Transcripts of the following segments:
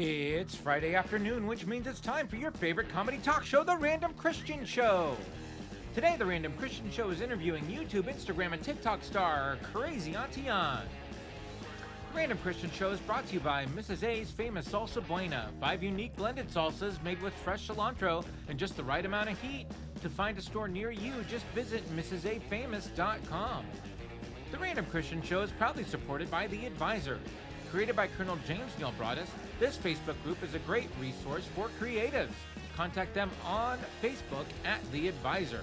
It's Friday afternoon, which means it's time for your favorite comedy talk show, The Random Christian Show. Today, The Random Christian Show is interviewing YouTube, Instagram, and TikTok star Crazy Auntie Ann. The Random Christian Show is brought to you by Mrs. A's Famous Salsa Buena, 5 unique blended salsas made with fresh cilantro and just the right amount of heat. To find a store near you, just visit mrsafamous.com. The Random Christian Show is proudly supported by The Advisor. Created by Colonel James Neal Broadus, this Facebook group is a great resource for creatives. Contact them on Facebook at The Advisor.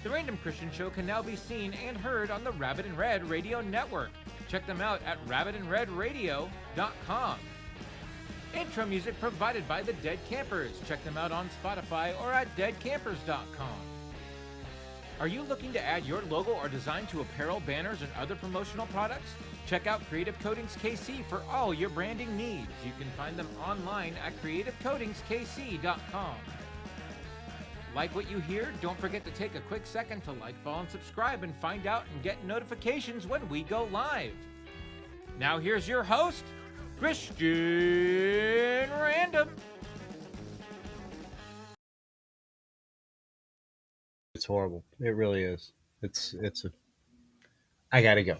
The Random Christian Show can now be seen and heard on the Rabbit and Red Radio Network. Check them out at rabbitandredradio.com. Intro music provided by the Dead Campers. Check them out on Spotify or at deadcampers.com. Are you looking to add your logo or design to apparel, banners, and other promotional products? Check out Creative Coatings KC for all your branding needs. You can find them online at creativecoatingskc.com. Like what you hear? Don't forget to take a quick second to like, follow, and subscribe and find out and get notifications when we go live. Now here's your host, Christian Random. It's horrible. It really is. I gotta go.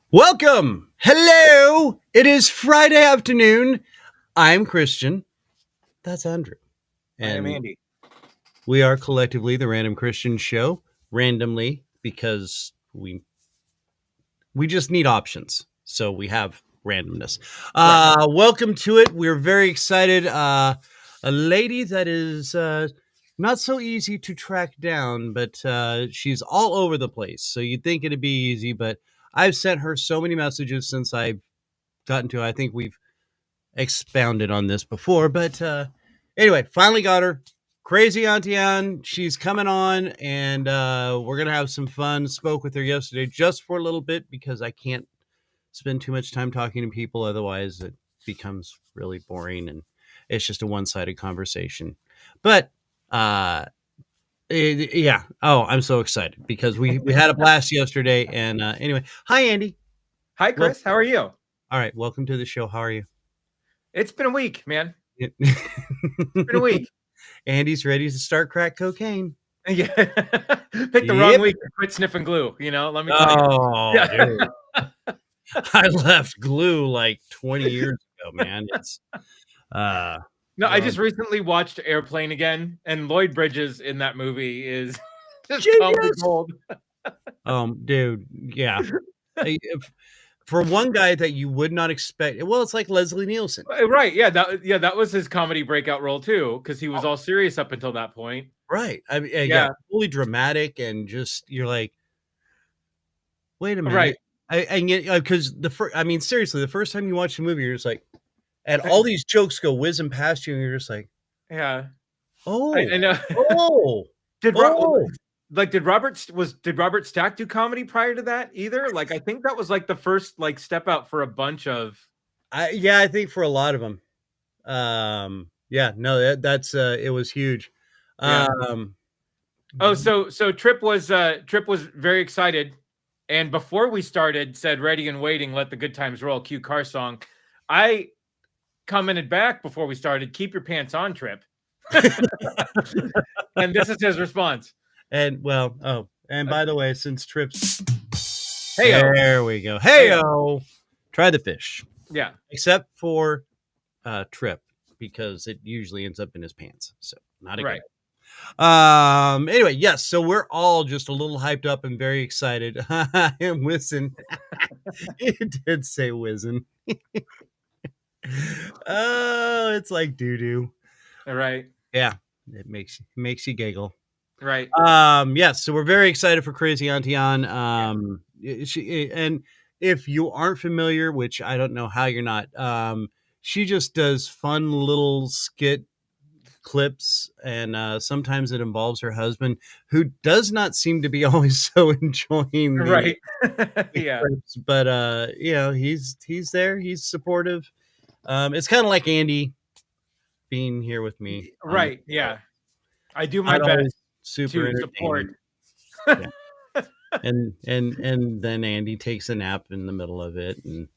Welcome. Hello. It is Friday afternoon. I'm Christian. That's Andrew. And I'm Andy. We are collectively the Random Christian Show. Randomly, because we just need options. So we have randomness. Right. Welcome to it. We're very excited. A lady that is not so easy to track down, but she's all over the place. So you'd think it'd be easy, but I've sent her so many messages since I've gotten to, I think we've expounded on this before, but anyway, finally got her. Crazy Auntie Ann, she's coming on, and we're going to have some fun. Spoke with her yesterday just for a little bit because I can't spend too much time talking to people. Otherwise, it becomes really boring, and it's just a one-sided conversation. But yeah. Oh, I'm so excited because we had a blast yesterday. And anyway, hi, Andy. Hi, Chris. How are you? All right. Welcome to the show. How are you? It's been a week, man. It's been a week. Andy's ready to start crack cocaine. Yeah. Picked the wrong week to quit sniffing glue. You know, let me tell you. Yeah. Dude. I left glue like 20 years ago, man. It's no, I just recently watched Airplane again, and Lloyd Bridges in that movie is just comedy gold. Dude, yeah. For one guy that you would not expect, well, it's like Leslie Nielsen, right? Yeah, that was his comedy breakout role too, because he was all serious up until that point, right? I mean, yeah, fully dramatic, and just you're like, wait a minute, right? And because seriously, the first time you watch the movie, you're just like. And all these jokes go whizzing past you, and you're just like, "Yeah, oh, I know." Did Robert Stack do comedy prior to that either? Like, I think that was like the first like step out for a bunch of. I think for a lot of them. That's it was huge. Yeah. So Trip was very excited, and before we started, said "Ready and waiting, let the good times roll." Cue car song. I commented back before we started, "Keep your pants on, Trip." And this is his response. And by the way, since Trip's hey-o. There we go. Hey-o. Try the fish. Yeah. Except for Trip, because it usually ends up in his pants. So not a right. Good. Anyway, yes, so we're all just a little hyped up and very excited. I am whizzing. It did say whizzing. Oh, it's like doo-doo. Right. Yeah, it makes you giggle. Right. Yes, so we're very excited for Crazy Auntie Ann. And if you aren't familiar, which I don't know how you're not, she just does fun little skit clips, and sometimes it involves her husband, who does not seem to be always so enjoying the yeah clips, but he's there, he's supportive. It's kind of like Andy being here with me, right? Yeah, I do my best super to support. Yeah. and then Andy takes a nap in the middle of it, and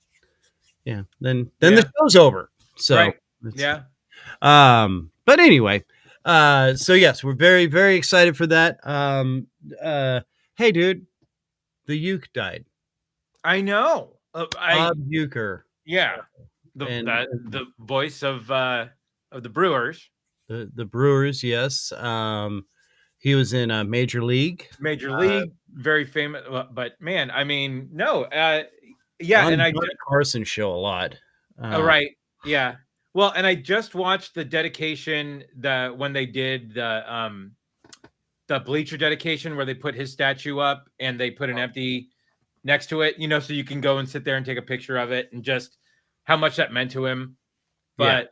then the show's over. So, Right. Yeah. but anyway, so yes, we're very, very excited for that. Hey, dude, the uke died. I know. Bob Uecker, Yeah. and The voice of the Brewers. the Brewers, yes. He was in Major League. Major League, very famous, but man, I mean, no, yeah, On and Johnny Carson show a lot. oh, right, yeah. Well, and I just watched the dedication when they did the bleacher dedication where they put his statue up and they put an empty next to it, so you can go and sit there and take a picture of it and just how much that meant to him. But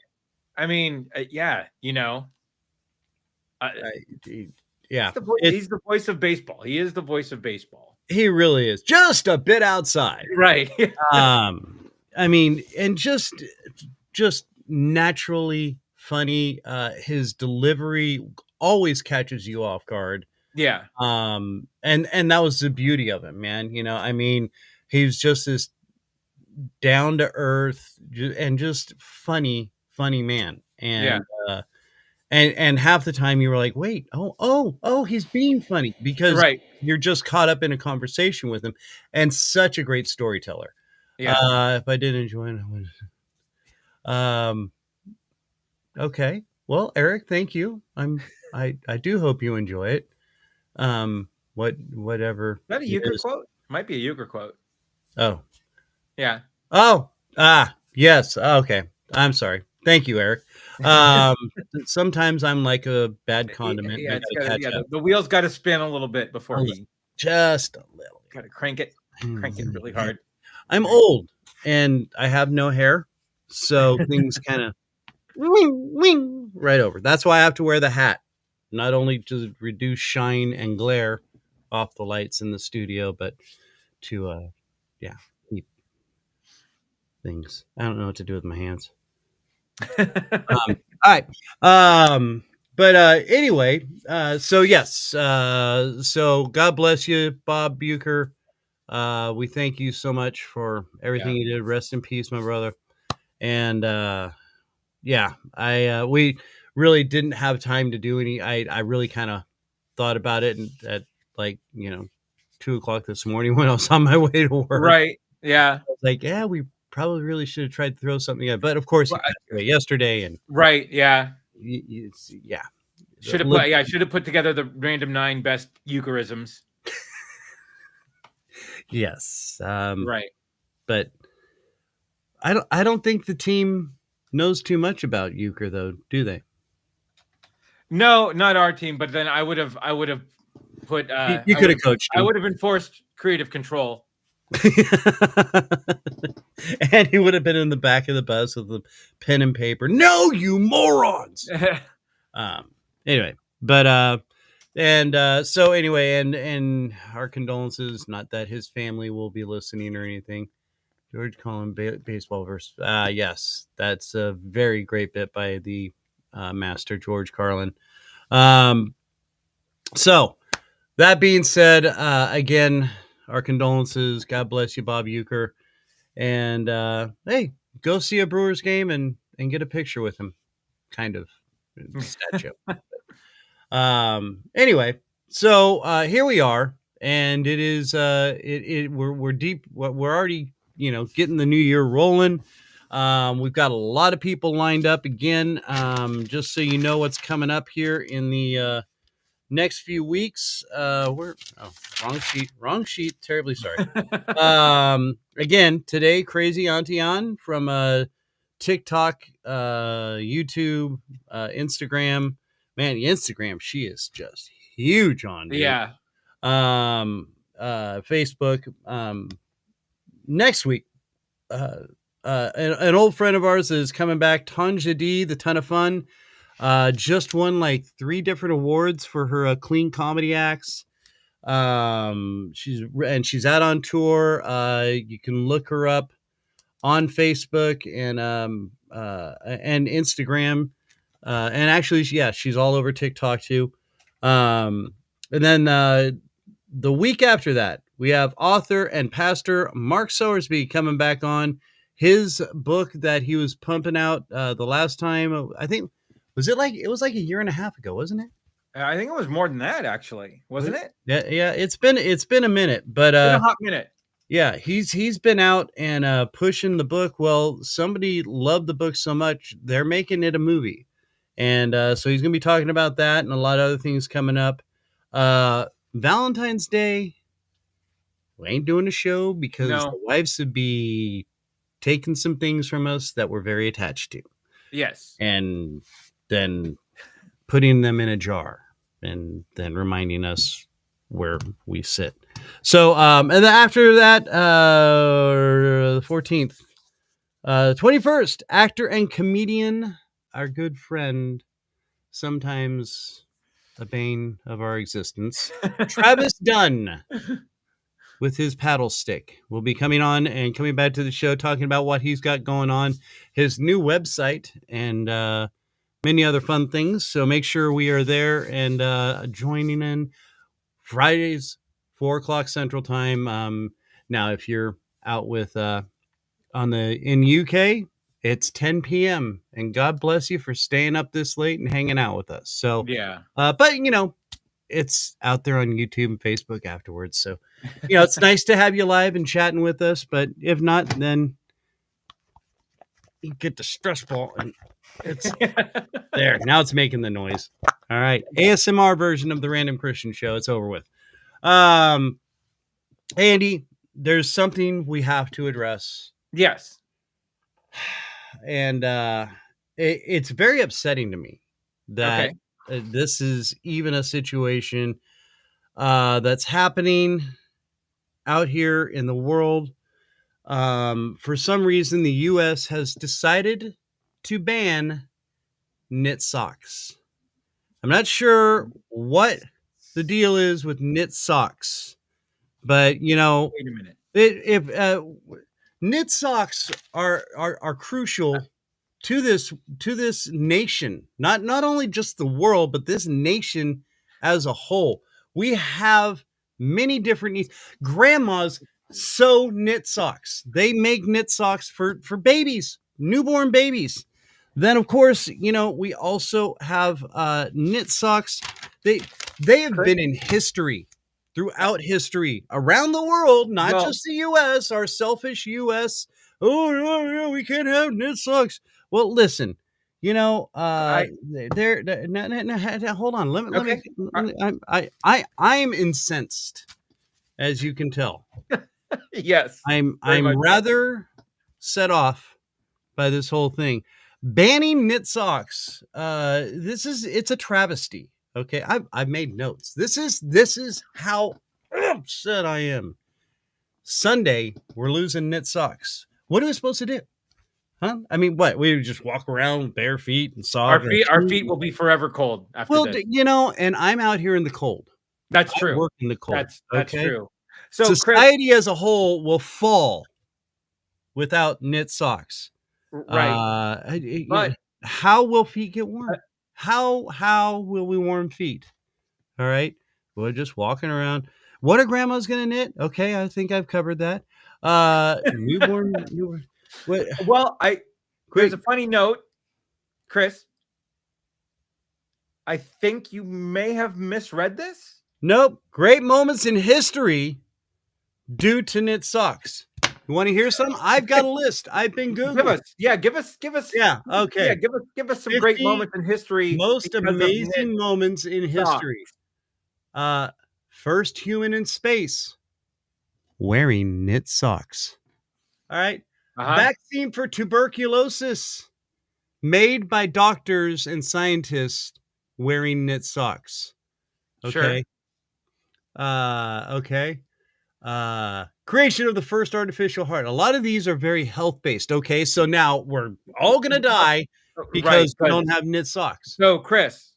I mean, yeah, yeah, he's the voice of baseball. He is the voice of baseball. He really is just a bit outside, right? I mean, and just naturally funny. His delivery always catches you off guard. Yeah. And that was the beauty of him, man. I mean, he's just this down to earth and just funny man. And and half the time you were like, wait, oh, he's being funny because you're just caught up in a conversation with him, and such a great storyteller. Yeah. If I did enjoy it, okay. Well, Eric, thank you. I do hope you enjoy it. Whatever. Is that a Euchre quote? Might be a Euchre quote. Oh. Yeah. Oh. Yes. Okay. I'm sorry. Thank you, Eric. Sometimes I'm like a bad condiment. Yeah, the wheels got to spin a little bit before just a little. Got to crank it really hard. I'm old and I have no hair, so things kind of wing right over. That's why I have to wear the hat, not only to reduce shine and glare off the lights in the studio, but to keep things. I don't know what to do with my hands. All right. But anyway, so yes. So God bless you, Bob Uecker. We thank you so much for everything you did. Rest in peace, my brother. And we really didn't have time to do any. I really kind of thought about it at 2:00 this morning when I was on my way to work. Right. Yeah. I was like, we probably really should have tried to throw something in, but of course he passed away yesterday, and right, yeah, should have put together the random 9 best Eucharisms. Yes, right, but I don't think the team knows too much about Uecker, though, do they? No, not our team. But then I would have put. You could have coached him. I would have enforced creative control. And he would have been in the back of the bus with the pen and paper. No, you morons. Anyway, but so anyway, and our condolences. Not that his family will be listening or anything. George Carlin baseball verse. Yes, that's a very great bit by the master George Carlin. So that being said, again, our condolences. God bless you, Bob Uecker. And hey, go see a Brewers game and get a picture with him, kind of statue. Anyway, so here we are, and it is we're deep. We're already getting the new year rolling. We've got a lot of people lined up again. Just so you know what's coming up here in the next few weeks. Wrong sheet. Terribly sorry. Again, today, Crazy Auntie On from TikTok, YouTube, Instagram. Man, Instagram, she is just huge on. Dude. Yeah. Facebook. Next week, an old friend of ours is coming back. Tanja D, the Ton of Fun. Just won like 3 different awards for her clean comedy acts. She's out on tour. You can look her up on Facebook and Instagram. And actually, she's all over TikTok too. And then the week after that, we have author and pastor Mark Sowersby coming back on. his book that he was pumping out the last time. I think it was like a year and a half ago, wasn't it? I think it was more than that, actually, wasn't it? Yeah. It's been a minute, but Been a hot minute. yeah, he's been out and pushing the book. Well, somebody loved the book so much they're making it a movie, and so he's gonna be talking about that and a lot of other things coming up. Valentine's Day, we ain't doing a show because the wives would be taking some things from us that we're very attached to. Yes. And then putting them in a jar and then reminding us where we sit. So, and then after that, the 14th, 21st, actor and comedian, our good friend, sometimes a bane of our existence, Travis Dunn, with his paddle stick, will be coming on and coming back to the show, talking about what he's got going on, his new website, and many other fun things. So make sure we are there and joining in Fridays, 4:00 Central Time. Now, if you're out with in UK, it's 10 p.m. and God bless you for staying up this late and hanging out with us. So yeah, but it's out there on YouTube and Facebook afterwards. So it's nice to have you live and chatting with us. But if not, then you get the stress ball and it's there. Now it's making the noise. All right. ASMR version of the Random Christian Show. It's over with. Andy, there's something we have to address. Yes. And it's very upsetting to me that this is even a situation that's happening out here in the world. For some reason, the U.S. has decided to ban knit socks. I'm not sure what the deal is with knit socks, but wait a minute. If knit socks are crucial to this nation, not only just the world, but this nation as a whole. We have many different needs. Grandmas sew knit socks. They make knit socks for babies, newborn babies. Then, of course, we also have knit socks. They have been in history, throughout history, around the world, not just the U.S., our selfish U.S. Oh, no, we can't have knit socks. Well, listen, hold on. I'm incensed, as you can tell. Yes. I'm rather set off by this whole thing. Banning knit socks. It's a travesty. Okay, I've made notes. This is how upset I am. Sunday, we're losing knit socks. What are we supposed to do? Huh? I mean, what? We just walk around with bare feet and socks. Our feet will be forever cold after this. And I'm out here in the cold. That's true. I work in the cold. That's okay? true. So society as a whole will fall without knit socks. Right. But how will feet get warm? How will we warm feet? All right. We're just walking around. What are grandmas going to knit? Okay, I think I've covered that. Newborn. What? Well, there's a funny note, Chris. I think you may have misread this. Nope. Great moments in history due to knit socks. You want to hear some? I've got a list. I've been Googling. Give us. Yeah. Okay. Yeah, give us some great moments in history. Most amazing moments in history. First human in space wearing knit socks. All right. Vaccine for tuberculosis made by doctors and scientists wearing knit socks. Okay. Sure. Okay. Creation of the first artificial heart. A lot of these are very health-based. Okay, so now we're all gonna die because we don't have knit socks. So, Chris,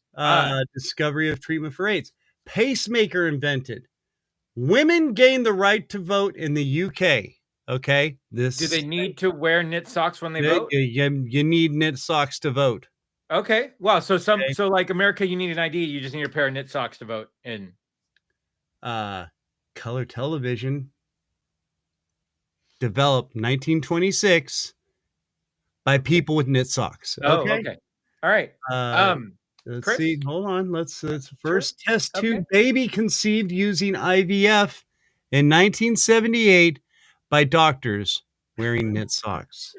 discovery of treatment for AIDS. Pacemaker invented. Women gain the right to vote in the UK. Okay, do they need to wear knit socks when they vote? You need knit socks to vote. Okay, wow. So so like America, you need an ID. You just need a pair of knit socks to vote in. Color television. developed 1926 by people with knit socks. Oh, Okay. okay. All right. Uh, let's Chris? see. Hold on. Let's Sure. first test tube Okay. baby conceived using IVF in 1978 by doctors wearing knit socks.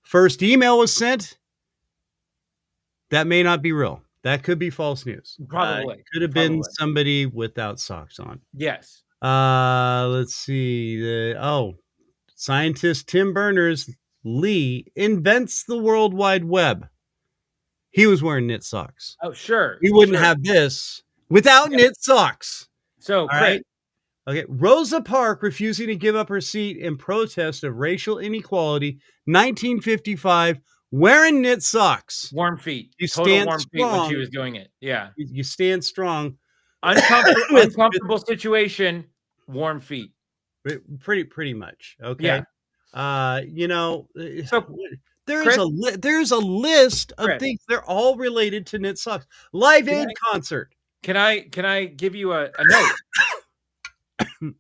First email was sent. That may not be real. That could be false news. Probably. Could have been Probably. somebody without socks on. Yes. Let's see. Scientist Tim Berners-Lee invents the World Wide Web. He was wearing knit socks. Oh, sure. We wouldn't sure. have this without knit socks. So, All Chris, right. Okay. Rosa Parks refusing to give up her seat in protest of racial inequality, 1955, wearing knit socks. warm feet. You Total stand warm feet when she strong. was doing it. Yeah. You stand strong. Uncomfortable situation, warm feet. Pretty much. Okay. Yeah. So, there's Chris, there's a list of Chris. things. They're all related to knit socks. Live Aid concert. Can I give you a note?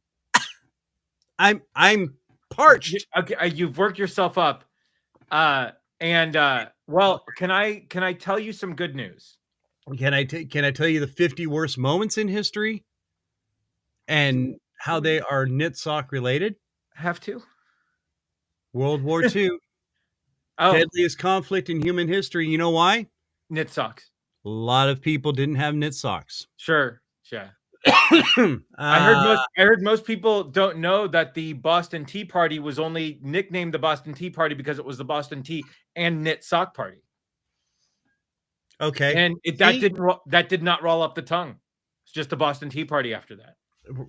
I'm parched. Okay, you've worked yourself up. Well, can I tell you some good news? Can I tell you the 50 worst moments in history and how they are knit sock related? Have to? World War II. Oh, Deadliest conflict in human history. You know why? knit socks. A lot of people didn't have knit socks. Sure. Yeah. I heard most people don't know that the Boston Tea Party was only nicknamed the Boston Tea Party because it was the Boston Tea and Knit Sock Party. Okay. And that did not roll up the tongue. It's just the Boston Tea Party after that.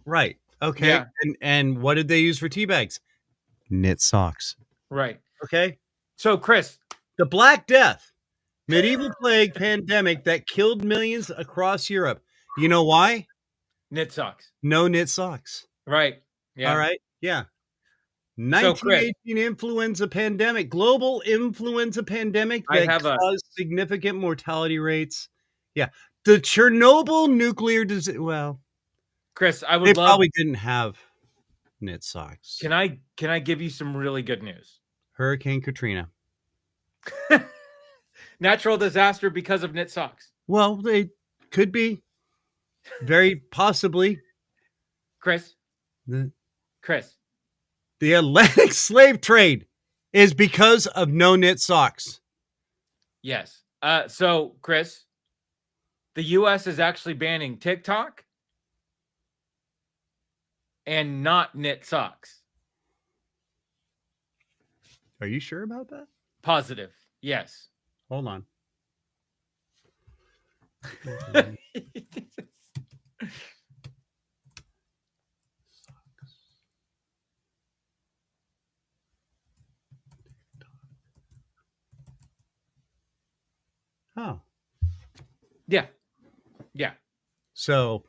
Right. Okay. Yeah. And what did they use for tea bags? Knit socks. Right. Okay. So, Chris, the Black Death, medieval plague pandemic that killed millions across Europe. You know why? Knit socks. No knit socks. Right. Yeah. All right. Yeah. 1918 influenza pandemic, global influenza pandemic that caused significant mortality rates. Yeah. The Chernobyl nuclear disaster. Well, Chris, they probably didn't have knit socks. Can I give you some really good news? Hurricane Katrina. Natural disaster because of knit socks. Well, they could be. Very possibly. Chris. The Atlantic slave trade is because of no knit socks. Yes. So, Chris, the U.S. is actually banning TikTok and not knit socks. Are you sure about that? Positive. Yes. Hold on. Oh. Yeah. Yeah. So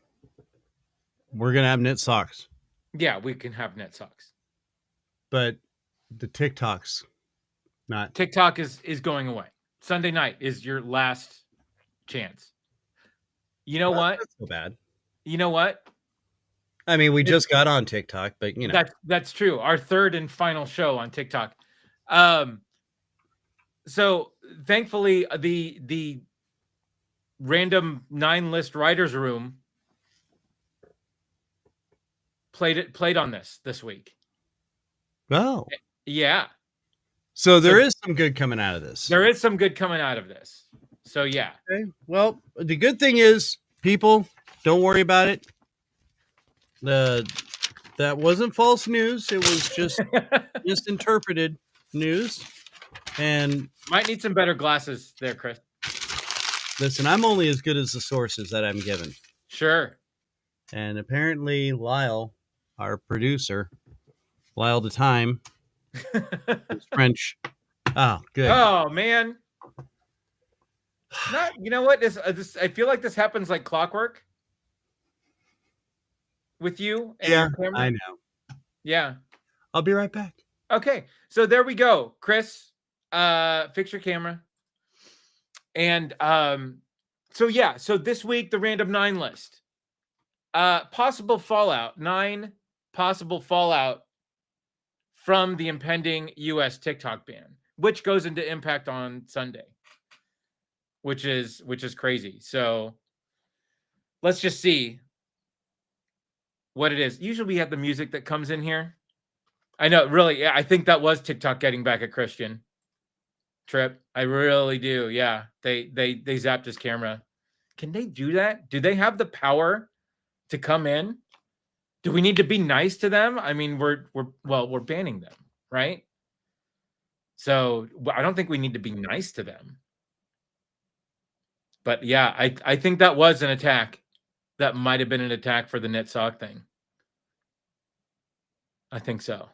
we're going to have knit socks. Yeah, we can have knit socks. But the TikTok's not. TikTok is going away. Sunday night is your last chance. You know what? That's so bad. You know what? I mean, we just got on TikTok, but you know. That's true. Our third and final show on TikTok. So thankfully the random 9 list writers room played on this week. Oh. Yeah. So there is some good coming out of this. There is some good coming out of this. So yeah. Okay. Well, the good thing is, people, don't worry about it. That wasn't false news. It was just misinterpreted news. And might need some better glasses there, Chris. Listen, I'm only as good as the sources that I'm given. Sure. And apparently Lyle, our producer, Lyle the Time, is French. Oh, good. Oh man. Not, you know what? This I feel like this happens like clockwork with you and your camera. I know. Yeah. I'll be right back. Okay. So there we go. Chris, fix your camera. And so this week the random 9 list. Possible fallout. 9 possible fallout from the impending U.S. TikTok ban, which goes into impact on Sunday, which is crazy. So let's just see what it is. Usually we have the music that comes in here. I know, really. Yeah, I think that was TikTok getting back at Christian Trip. I really do. Yeah, they zapped his camera. Can they do that? Do they have the power to come in? Do we need to be nice to them? I mean, we're banning them, right? So I don't think we need to be nice to them. But yeah, I think that was an attack. That might have been an attack for the knit sock thing. I think so.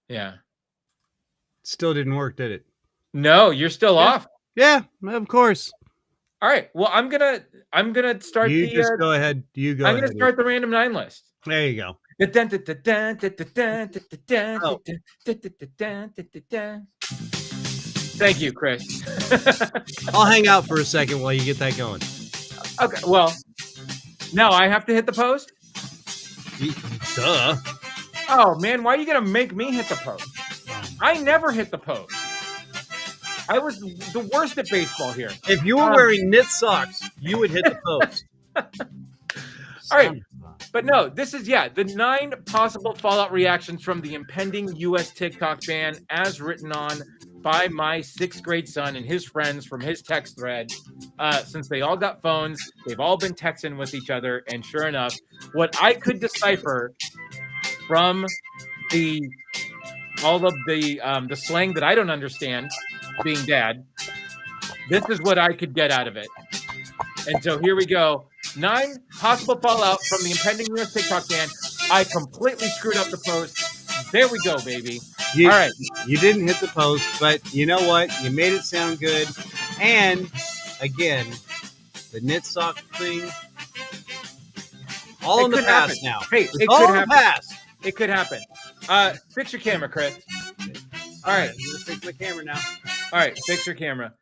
Yeah. Still didn't work, did it? No, you're still off. Yeah, of course. All right. Well, I'm gonna start you just go ahead. You go. I'm gonna start the random 9 list. There you go. Thank you, Chris. I'll hang out for a second while you get that going. Okay. Well, now I have to hit the post. Duh. Oh man, why are you gonna make me hit the post? I never hit the post. I was the worst at baseball here. If you were wearing knit socks, you would hit the post. All right. But no, this is, the 9 possible fallout reactions from the impending U.S. TikTok ban as written on by my 6th grade son and his friends from his text thread. Since they all got phones, they've all been texting with each other. And sure enough, what I could decipher from all of the slang that I don't understand, being dad, this is what I could get out of it. And so here we go. 9 possible fallout from the impending U.S. TikTok ban. I completely screwed up the post. There we go, baby. All right. You didn't hit the post, but you know what? You made it sound good. And again, the knit sock thing, all in the past now. Hey, it could happen. It could happen. Fix your camera, Chris. All right. I'm going to fix my camera now. All right. Fix your camera.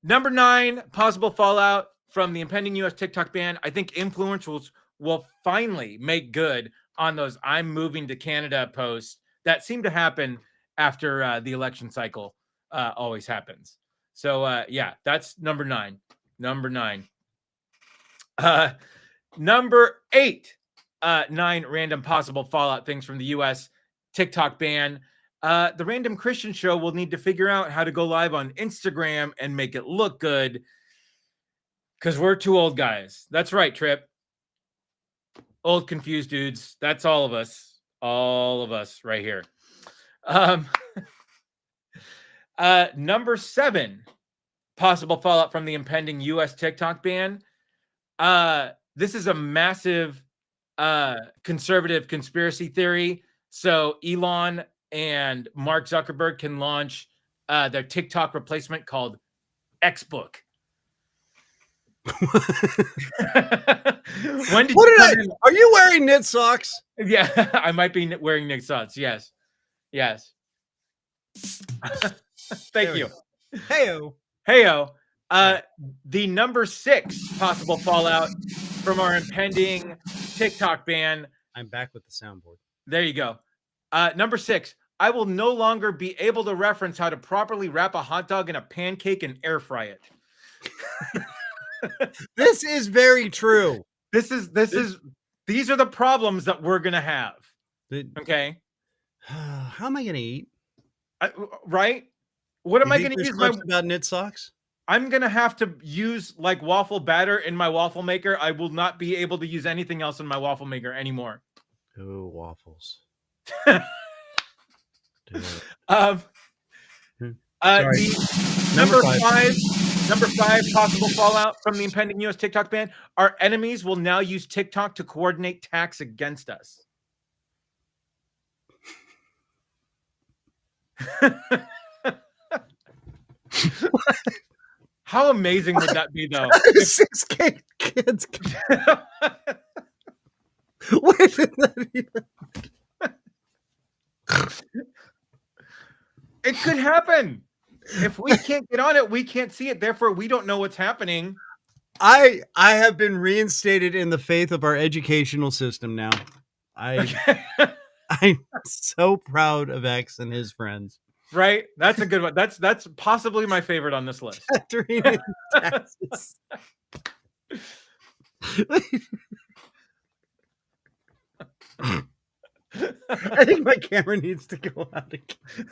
Number 9 possible fallout from the impending U.S. TikTok ban. I think influencers will finally make good on those "I'm moving to Canada" posts that seem to happen after the election cycle always happens. So that's number 9. Number 9. Number 8. 9 random possible fallout things from the U.S. TikTok ban. The Random Christian Show will need to figure out how to go live on Instagram and make it look good, because we're 2 old guys. That's right, Trip. Old confused dudes. That's all of us. All of us right here. Number 7 possible fallout from the impending U.S. TikTok ban. This is a massive conservative conspiracy theory. So Elon and Mark Zuckerberg can launch their TikTok replacement called Xbook. Are you wearing knit socks? Yeah, I might be wearing knit socks. Yes. Thank you. Heyo. The number 6 possible fallout from our impending TikTok ban. I'm back with the soundboard. There you go. Number 6. I will no longer be able to reference how to properly wrap a hot dog in a pancake and air fry it. This is very true. These are the problems that we're gonna have. Okay. How am I gonna eat? Right? What am I gonna use? About knit socks? I'm gonna have to use like waffle batter in my waffle maker. I will not be able to use anything else in my waffle maker anymore. Oh, waffles. Number 5 possible fallout from the impending U.S. TikTok ban. Our enemies will now use TikTok to coordinate attacks against us. How amazing would that be, though? 6 kids. Where did that even... It could happen. If we can't get on it, we can't see it. Therefore, we don't know what's happening. I have been reinstated in the faith of our educational system now. I I'm so proud of X and his friends. Right? That's a good one. That's possibly my favorite on this list. Factoring in taxes. I think my camera needs to go out again.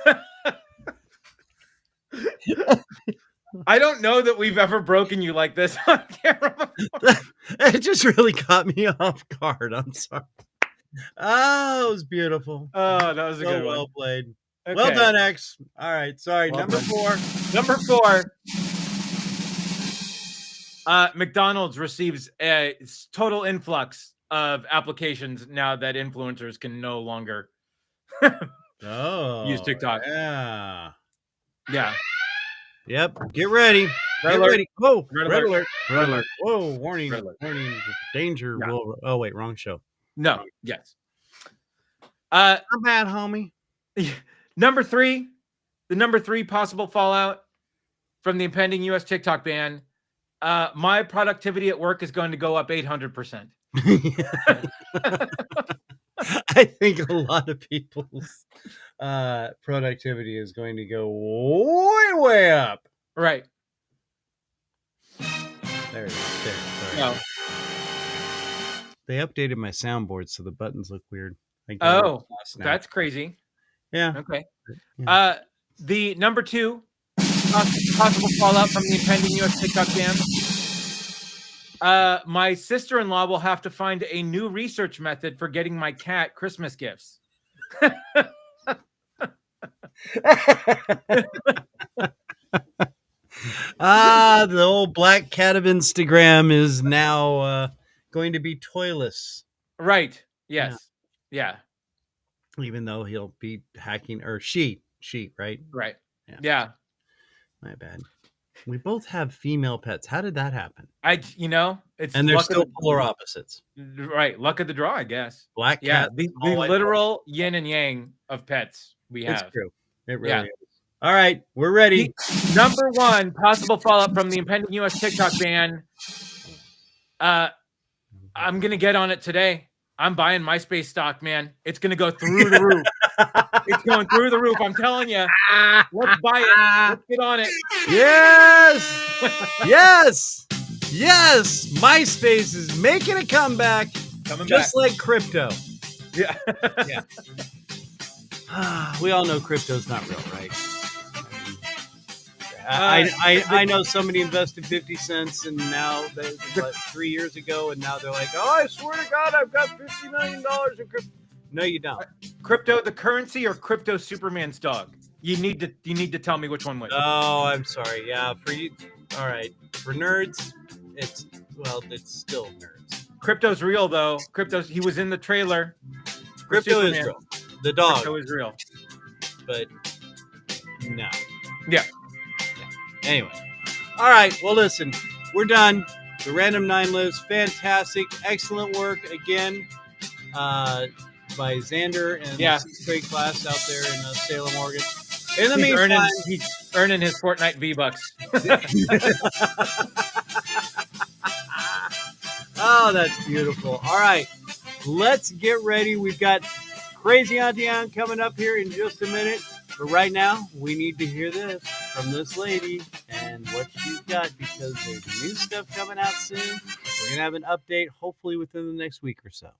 I don't know that we've ever broken you like this on camera before. It just really caught me off guard. I'm sorry. Oh, it was beautiful. Oh, that was a So good one. well played. Okay. Well done, X. All right. Sorry. Well Number done. 4. Number 4. McDonald's receives a total influx of applications now that influencers can no longer use TikTok. Yeah. Yeah. Yep. Get ready. Red Get alert. ready. Oh, Red red alert. alert. Red alert. Whoa, warning. Red alert. Warning. Danger. Yeah. Oh, wait. Wrong show. No. Yes. Not bad, homie. Number 3. The number 3 possible fallout from the impending U.S. TikTok ban. My productivity at work is going to go up 800%. I think a lot of people's productivity is going to go way up. Right. There it is. There. Sorry. No. They updated my soundboard so the buttons look weird. Oh, that's crazy. Yeah. Okay. Yeah. The number 2 possible fallout from the impending U.S. TikTok ban. My sister-in-law will have to find a new research method for getting my cat Christmas gifts. The old black cat of Instagram is now going to be toyless. Right. Yes. Yeah. Even though he'll be hacking, or she, right? Right. Yeah. My bad. We both have female pets. How did that happen? It's And they're still polar opposites. Right. Luck of the draw, I guess. Black Yeah. cat. The literal yin and yang of pets we have. It's true. It really is. All right. We're ready. Number 1 possible fallout from the impending U.S. TikTok ban. I'm going to get on it today. I'm buying MySpace stock, man. It's going to go through the roof. It's going through the roof. I'm telling you. Let's buy it. Let's get on it. Yes. Yes. MySpace is making a comeback. Just like crypto. Yeah. Yeah. We all know crypto's not real, right? I know somebody invested 50 cents and now, 3 years ago, and now they're like, oh, I swear to God, I've got $50 million in crypto. No, you don't. Crypto, the currency, or crypto Superman's dog? You need to tell me which one wins. Oh, I'm sorry. Yeah, for you. All right. For nerds, it's still nerds. Crypto's real, though. He was in the trailer. Crypto is real. The dog. Crypto is real. But no. Yeah. Anyway. All right. Well, listen, we're done. The Random 9 lives. Fantastic. Excellent work again by Xander and the 6th grade class out there in Salem, Oregon. In the meantime, he's earning his Fortnite V-Bucks. Oh, that's beautiful. All right. Let's get ready. We've got Crazy Auntie Ann coming up here in just a minute. But right now, we need to hear this from this lady and what she's got, because there's new stuff coming out soon. We're going to have an update, hopefully within the next week or so.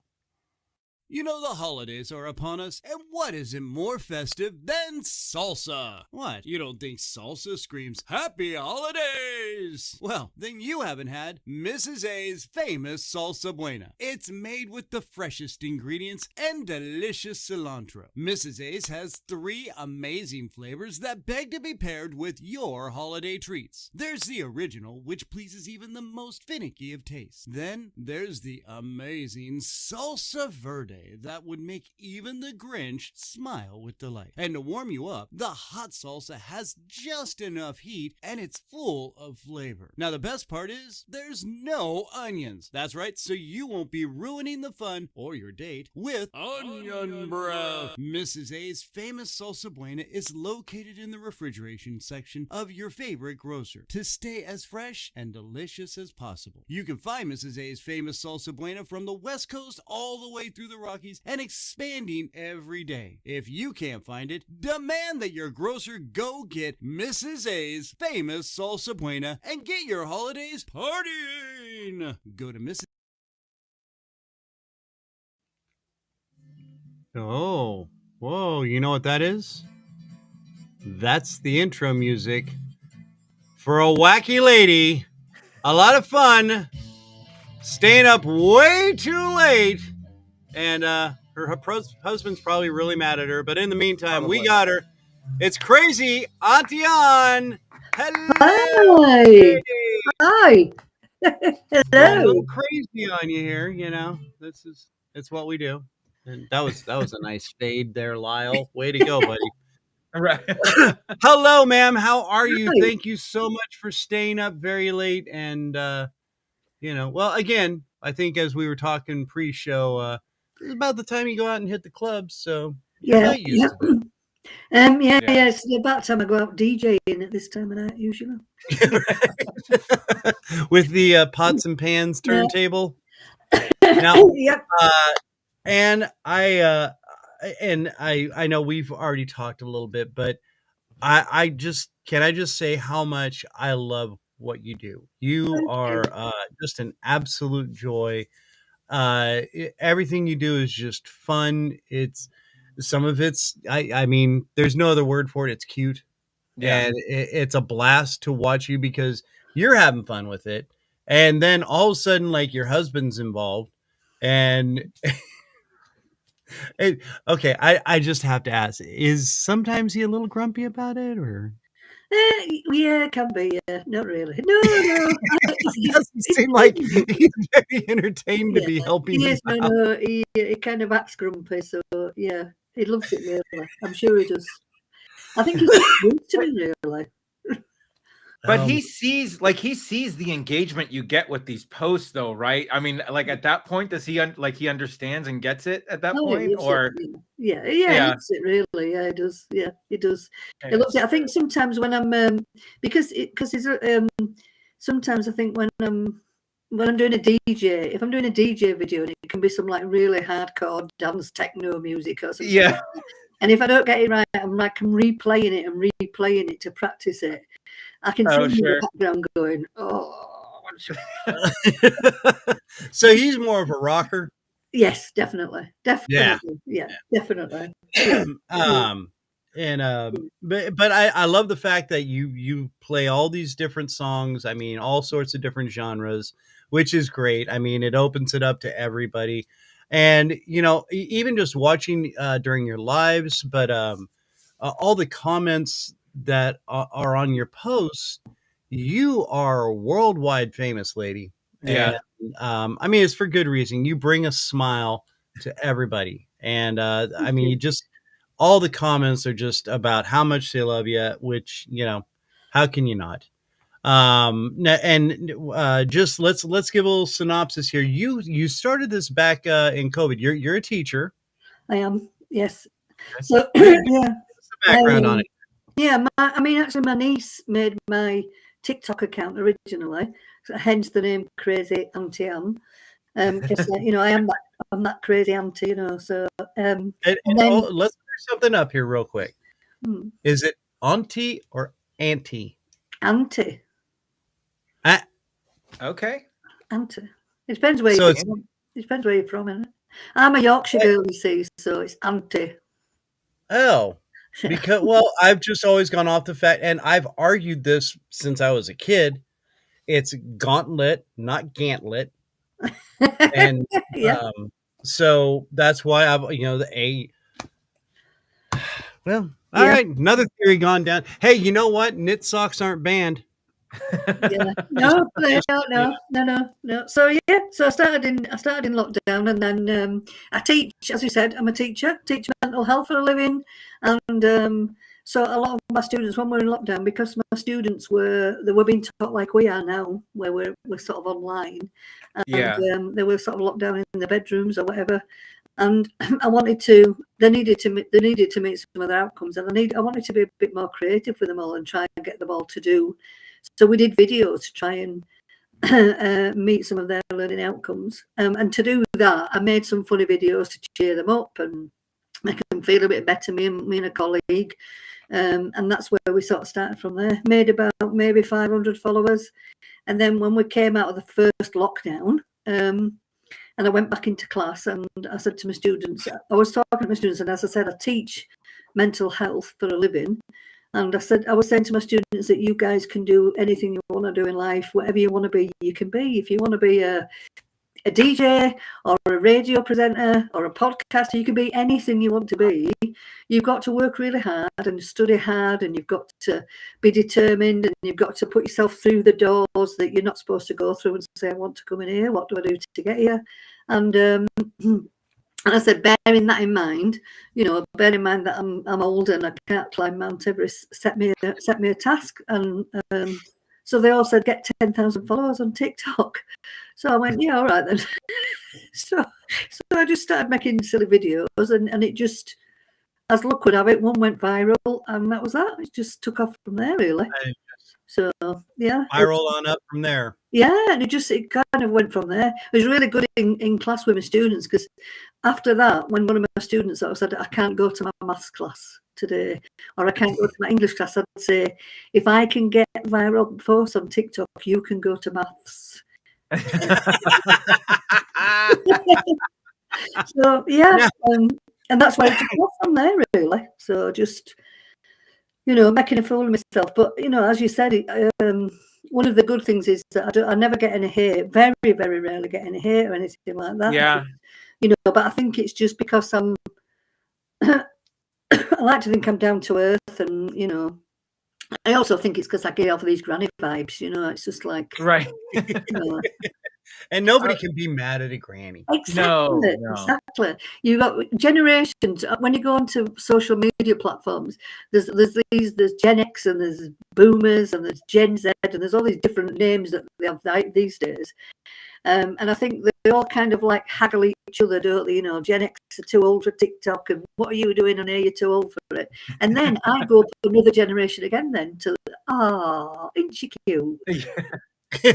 You know the holidays are upon us, and what isn't more festive than salsa? What, you don't think salsa screams happy holidays? Well, then you haven't had Mrs. A's famous salsa buena. It's made with the freshest ingredients and delicious cilantro. Mrs. A's has 3 amazing flavors that beg to be paired with your holiday treats. There's the original, which pleases even the most finicky of tastes. Then there's the amazing salsa verde that would make even the Grinch smile with delight. And to warm you up, the hot salsa has just enough heat and it's full of flavor. Now the best part is, there's no onions. That's right, so you won't be ruining the fun or your date with onion breath. Mrs. A's famous salsa buena is located in the refrigeration section of your favorite grocer to stay as fresh and delicious as possible. You can find Mrs. A's famous salsa buena from the West Coast all the way through the Rockies and expanding every day. If you can't find it, demand that your grocer go get Mrs. A's famous Salsa Buena and get your holidays partying. Go to Mrs. Oh, whoa, you know what that is? That's the intro music for a wacky lady. A lot of fun. Staying up way too late. And her husband's probably really mad at her. But in the meantime, we got her. It's crazy Auntie Ann. Hello. Hi. lady. Hi. Going a Hello. little crazy on you here, you know. It's what we do. And that was a nice fade there, Lyle. Way to go, buddy. Right. Hello, ma'am. How are you? Hi. Thank you so much for staying up very late. And well, again, I think as we were talking pre-show, it's about the time you go out and hit the clubs. So you're not used to that. Yeah, it's about time I go out DJing at this time of night usually. With the pots and pans turntable. Now, Yep. and I know we've already talked a little bit, but I just say how much I love what you do. You are just an absolute joy. Everything you do is just fun. Some of it's I mean, there's no other word for it. It's cute. Yeah. And it's a blast to watch you because you're having fun with it. And then all of a sudden, like, your husband's involved. And okay, I just have to ask, is sometimes he a little grumpy about it, or? Yeah, it can be. Yeah, not really. No. It doesn't seem like he's very entertained to be helping you out. No. He kind of acts grumpy, so yeah, he loves it really. I'm sure he does. I think he's used to me really. But he sees the engagement you get with these posts, though, right? I mean, like, at that point, does he he understands and gets it at that point, or yeah, he loves it really. Yeah, he does. Yeah, he does. He loves it. I think sometimes when I'm because he's sometimes I think when I'm doing a DJ, if I'm doing a DJ video, and it can be some like really hardcore dance techno music or something. Yeah. And if I don't get it right, I'm replaying it to practice it. I can see in the background going, oh. So he's more of a rocker? Yes, definitely. Yeah, definitely. Yeah. But I love the fact that you play all these different songs. I mean, all sorts of different genres, which is great. I mean, it opens it up to everybody. And, even just watching during your lives, but all the comments that are on your posts, you are worldwide famous, lady. Yeah. And, I mean, it's for good reason. You bring a smile to everybody. And I mean, all the comments are just about how much they love you, which, how can you not? Just let's give a little synopsis here. You started this back in COVID. You're a teacher. I am, yes. So yeah, background on it. Yeah, actually, my niece made my TikTok account originally, hence the name Crazy Auntie Ann. Because I'm that crazy auntie, So and then, let's clear something up here real quick. Is it auntie or auntie? Auntie. Okay. Auntie. It depends where you're from. It depends where you're from, isn't it? I'm a Yorkshire girl, you see, so it's auntie. Oh. Because, I've just always gone off the fact, and I've argued this since I was a kid. It's gauntlet, not gantlet. And so that's why the A. Well, all right, another theory gone down. Hey, you know what? Knit socks aren't banned. Yeah. No. So I started in lockdown, and then I teach, as you said, I'm a teacher, teach mental health for a living, and so a lot of my students, when we're in lockdown, because my students were being taught like we are now, where we're sort of online, and they were sort of locked down in the bedrooms or whatever. And they needed to meet some of their outcomes, and I wanted to be a bit more creative with them all and try and get them all to do. So we did videos to try and meet some of their learning outcomes. And to do that, I made some funny videos to cheer them up and make them feel a bit better, me and a colleague. And that's where we sort of started from there. Made about maybe 500 followers. And then when we came out of the first lockdown, and I went back into class and I said to my students, I was talking to my students, and as I said, I teach mental health for a living. And I was saying to my students that you guys can do anything you want to do in life, whatever you want to be, you can be. If you want to be a DJ or a radio presenter or a podcaster, you can be anything you want to be. You've got to work really hard and study hard, and you've got to be determined, and you've got to put yourself through the doors that you're not supposed to go through and say, I want to come in here, what do I do to get here? And I said, bearing that in mind, bearing in mind that I'm old and I can't climb Mount Everest, set me a task. And so they all said, get 10,000 followers on TikTok. So I went, yeah, all right then. so I just started making silly videos, and it just, as luck would have it, one went viral, and that was that. It just took off from there, really. So yeah, viral on up from there. Yeah, and it kind of went from there. It was really good in class with my students, because after that, when one of my students said, I can't go to my maths class today, or I can't go to my English class, I'd say, if I can get viral posts on TikTok, you can go to maths. So yeah. And that's where it took off from there, really. So just, making a fool of myself. But, as you said, one of the good things is that I never get any hate. Very, very rarely get any hate or anything like that. Yeah. But I think it's just because I like to think I'm down to earth, and, I also think it's because I get off of these granny vibes, it's just like... Right. And nobody can be mad at a granny. Exactly. No. Exactly. You've got generations. When you go onto social media platforms, there's Gen X, and there's Boomers, and there's Gen Z, and there's all these different names that they have these days. And I think they all kind of like haggle each other, don't they? Gen X are too old for TikTok, and what are you doing on here? You're too old for it. And then I go to another generation again, then to, ain't she cute? So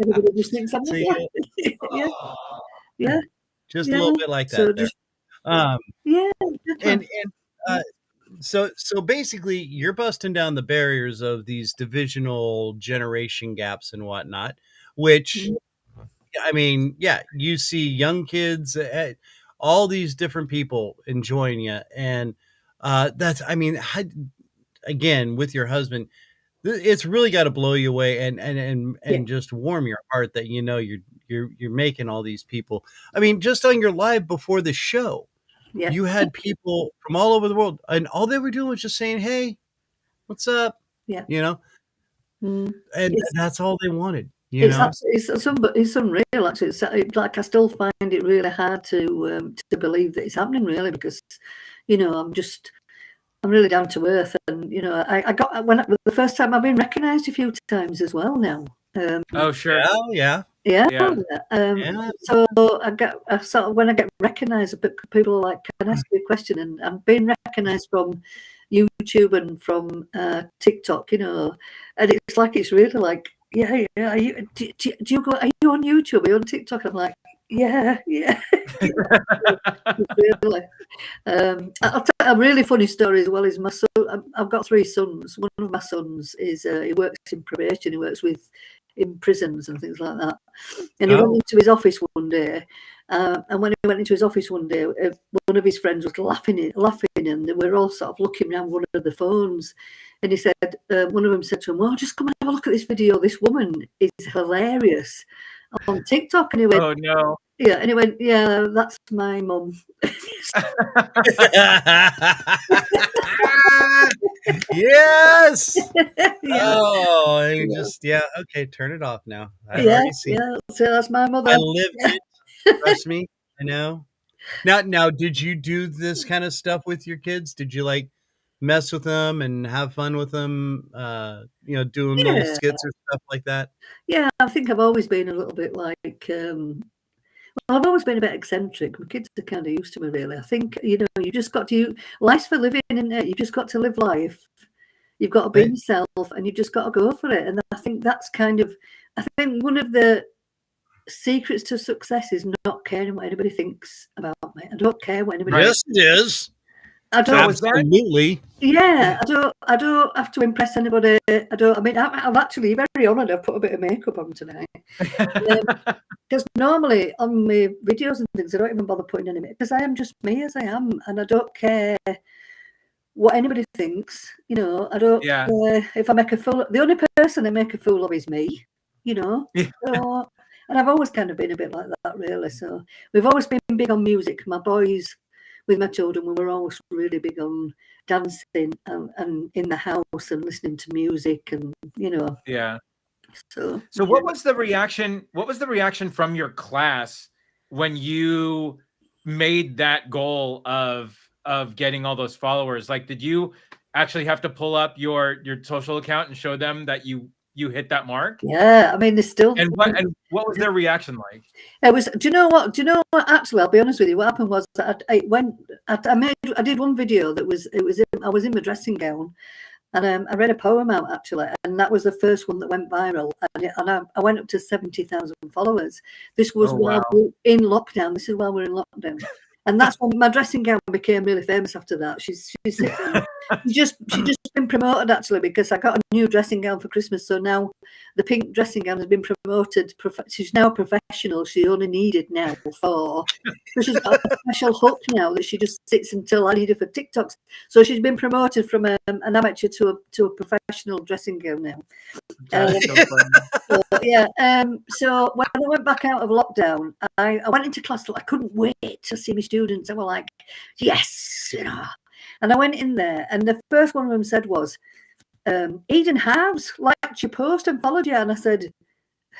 everybody just thinks I'm yeah. Just a little bit like that. So just, so basically, you're busting down the barriers of these divisional generation gaps and whatnot, which, I mean, yeah, you see young kids, all these different people enjoying you, and that's, I mean, again, with your husband, it's really got to blow you away and just warm your heart that you're making all these people. I mean, just on your live before the show, you had people from all over the world, and all they were doing was just saying, "Hey, what's up?" Yeah, and that's all they wanted. It's unreal, actually. It's like I still find it really hard to believe that it's happening, really, because I'm really down to earth, and I got the first time I've been recognised a few times as well now. Oh sure, yeah. So I sort of, when I get recognised, people are like, "Can I ask you a question?" And I'm being recognised from YouTube and from TikTok, and it's like, it's really like, yeah. Are you on YouTube? Are you on TikTok? I'm like, yeah. Really. I'll tell a really funny story as well. Is my son? I've got 3 sons. One of my sons is he works in probation. He works in prisons and things like that. And he went into his office one day, and when he went into his office one day, one of his friends was laughing, and they were all sort of looking around one of the phones. And he said, one of them said to him, "Well, just come and have a look at this video. This woman is hilarious on TikTok." And he went, "Oh no." Yeah, and he went, "Yeah, that's my mum." Yes. Oh, and just okay, turn it off now. I've already seen. Yeah, so that's my mother. I lived it. Trust me, I know. Now, did you do this kind of stuff with your kids? Did you like mess with them and have fun with them? Doing little skits or stuff like that. Yeah, I think I've always been a little bit like. I've always been a bit eccentric. My kids are kind of used to me, really. I think, you just got to, life's for living, isn't it? You've just got to live life. You've got to be Right. yourself, and you've just got to go for it. And I think that's I think one of the secrets to success is not caring what anybody thinks about me. I don't care what anybody Yes, it is. I don't. Absolutely. Yeah, I don't have to impress anybody. I don't. I mean, I'm actually very honoured. I've put a bit of makeup on tonight because normally on my videos and things, I don't even bother putting any makeup because I am just me as I am, and I don't care what anybody thinks. You know, I don't care if I make a fool. The only person I make a fool of is me. You know. Yeah. So, and I've always kind of been a bit like that, really. So we've always been big on music. My boys, with my children, we were always really big on dancing and in the house and listening to music, and Yeah. So what was the reaction? What was the reaction from your class when you made that goal of getting all those followers? Like, did you actually have to pull up your social account and show them that you hit that mark? Yeah, I mean, there's still. And what was their reaction like? It was. Do you know what? Actually, I'll be honest with you. What happened was that I did one video that was. I was in my dressing gown, and I read a poem out actually, and that was the first one that went viral, and I went up to 70,000 followers. This was while we were in lockdown. This is while we're in lockdown. And that's when my dressing gown became really famous after that. She's just been promoted actually, because I got a new dressing gown for Christmas. So now the pink dressing gown has been promoted. She's now professional. She only needed now so she's got a special hook now that she just sits until I need her for TikToks. So she's been promoted from an amateur to a professional dressing gown now. So when I went back out of lockdown, I went into class. I couldn't wait to see my students. I were like, yes, And I went in there, and the first one of them said was, Eden Halves liked your post and followed you. And I said,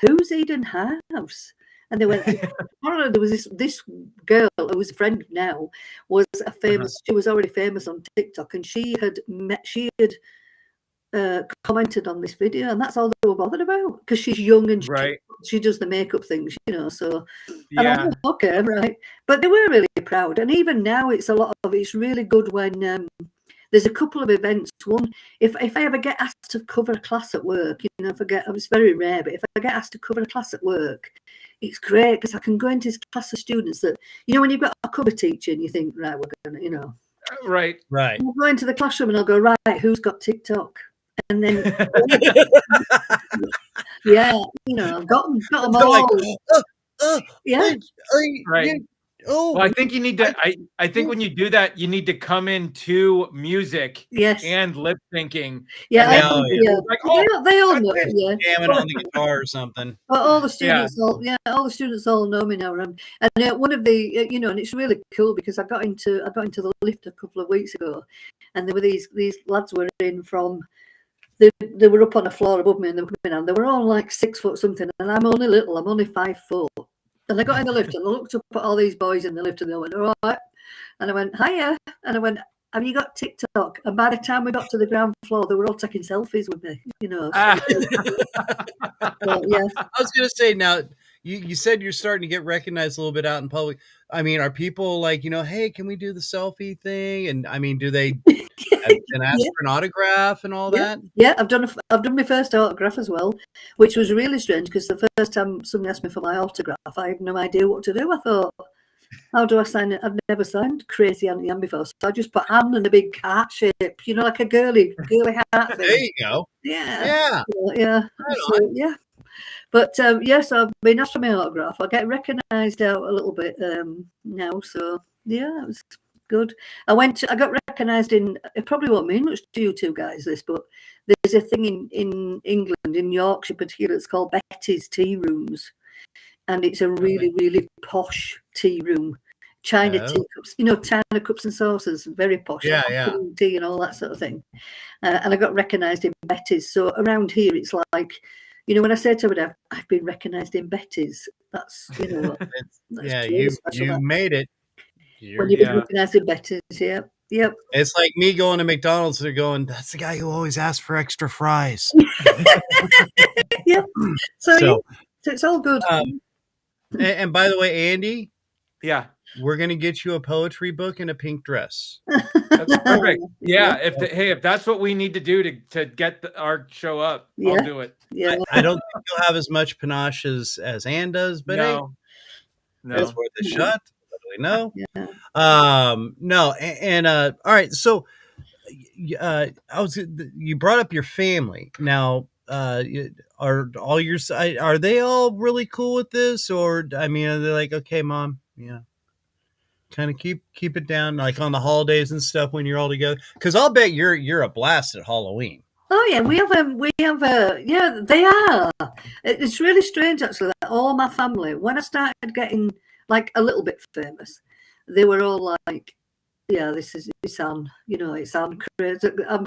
who's Eden Halves? And they went, I don't know, there was this girl who was a friend now, was a famous, she was already famous on TikTok, and she had commented on this video, and that's all they were bothered about, because she's young and she does the makeup things, so okay, right. But they were really proud, and even now it's really good when there's a couple of events. One, if I ever get asked to cover a class at work, it's very rare, but if I get asked to cover a class at work, it's great because I can go into this class of students that, when you've got a cover teacher and you think, right, we're gonna, right. I'll go into the classroom and I'll go, right, who's got TikTok? And then, I've got them all. Right. Oh, well, I think you need to. I think when you do that, you need to come into music, and lip syncing. Yeah, they all know. Yeah, jamming on the guitar or something. But all the students, all the students all know me now. And one of the, and it's really cool because I got into the lift a couple of weeks ago, and there were these lads were in from. They were up on a floor above me, and they were coming down. They were all like 6 foot something, and I'm only little. I'm only 5 foot. And I got in the lift, and I looked up at all these boys in the lift, and they went, all right. And I went, hiya. And I went, have you got TikTok? And by the time we got to the ground floor, they were all taking selfies with me, So, I was going to say, now, you said you're starting to get recognized a little bit out in public. I mean, are people like, hey, can we do the selfie thing? And I mean, do they and ask for an autograph and all that? Yeah, I've done my first autograph as well, which was really strange because the first time somebody asked me for my autograph, I had no idea what to do. I thought, how do I sign it? I've never signed Crazy Auntie Anne before, so I just put Anne in a big heart shape, like a girly heart thing. There you go. Yeah. Yeah. But so I've been asked for my autograph. I get recognised out a little bit now, so it was good. I got recognised in. It probably won't mean much to you two guys, this, but there's a thing in England, in Yorkshire particularly, it's called Betty's Tea Rooms, and it's a really, really posh tea room. China teacups, China cups and saucers, very posh. Tea and all that sort of thing. And I got recognised in Betty's. So around here, it's like. When I say to her, I've been recognised in Betty's, that's, you made it. When you've been recognised in Betty's, yep. It's like me going to McDonald's, they're going, that's the guy who always asks for extra fries. Yeah. So it's all good. And by the way, Andy. Yeah. we're gonna get you a poetry book and a pink dress. That's perfect. Yeah, if that's what we need to do to get our show up, Yeah. I'll do it. Yeah. I don't think you'll have as much panache as Anne does, but hey, No, it's worth a shot. What do we know? Yeah. No, and all right. So, you brought up your family. Now, are all your are they all really cool with this, or I mean, are they like, okay, mom, yeah, kind of keep it down, like on the holidays and stuff when you're all together? Because I'll bet you're a blast at Halloween. Oh yeah, we have yeah, they are. It's really strange actually that all my family, when I started getting like a little bit famous, they were all like, yeah, it sound crazy. I'm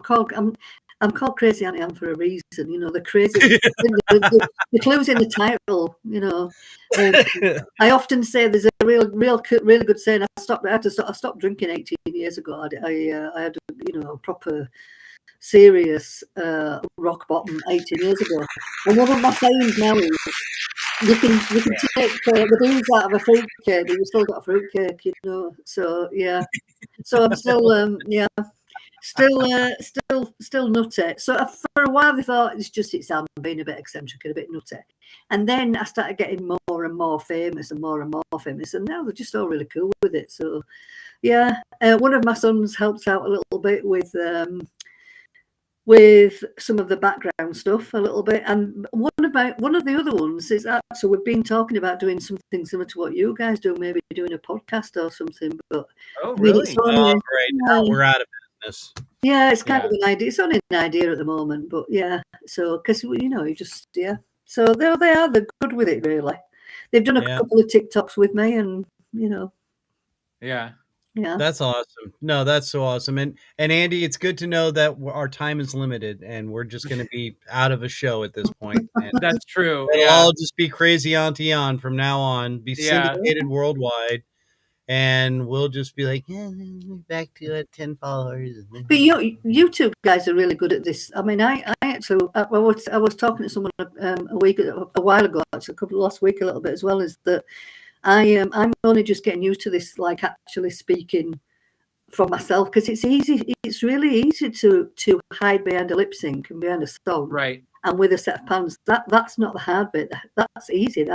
called Crazy Auntie Anne for a reason, the crazy the clues in the title, I often say there's a really good saying. I stopped drinking 18 years ago. I had a proper serious rock bottom 18 years ago. And one of my sayings now is you can take the beans out of a fruit cake, but you still got a fruit cake, So yeah, so I'm still still nutty. So for a while they thought it's I'm being a bit eccentric and a bit nutty, and then I started getting more and more famous, and now they're just all really cool with it. So yeah, one of my sons helps out a little bit with some of the background stuff a little bit, and one of the other ones is actually we've been talking about doing something similar to what you guys do, maybe doing a podcast or something. But really? Right now we're out of business. Yeah, it's kind of an idea. It's only an idea at the moment, but yeah. So because you just So they're good with it really. They've done a couple of TikToks with me, and yeah. Yeah. That's awesome. No, that's so awesome. And Andy, it's good to know that our time is limited and we're just going to be out of a show at this point. And that's true. It'll all just be Crazy Auntie Anne from now on, be syndicated worldwide. And we'll just be like, back to 10 followers. But YouTube guys are really good at this. I mean, I was talking to someone a while ago, actually, last week a little bit as well, is that I'm only just getting used to this, like actually speaking for myself, because it's really easy to hide behind a lip sync and behind a song, right? And with a set of pans, that's not the hard bit. That's easy.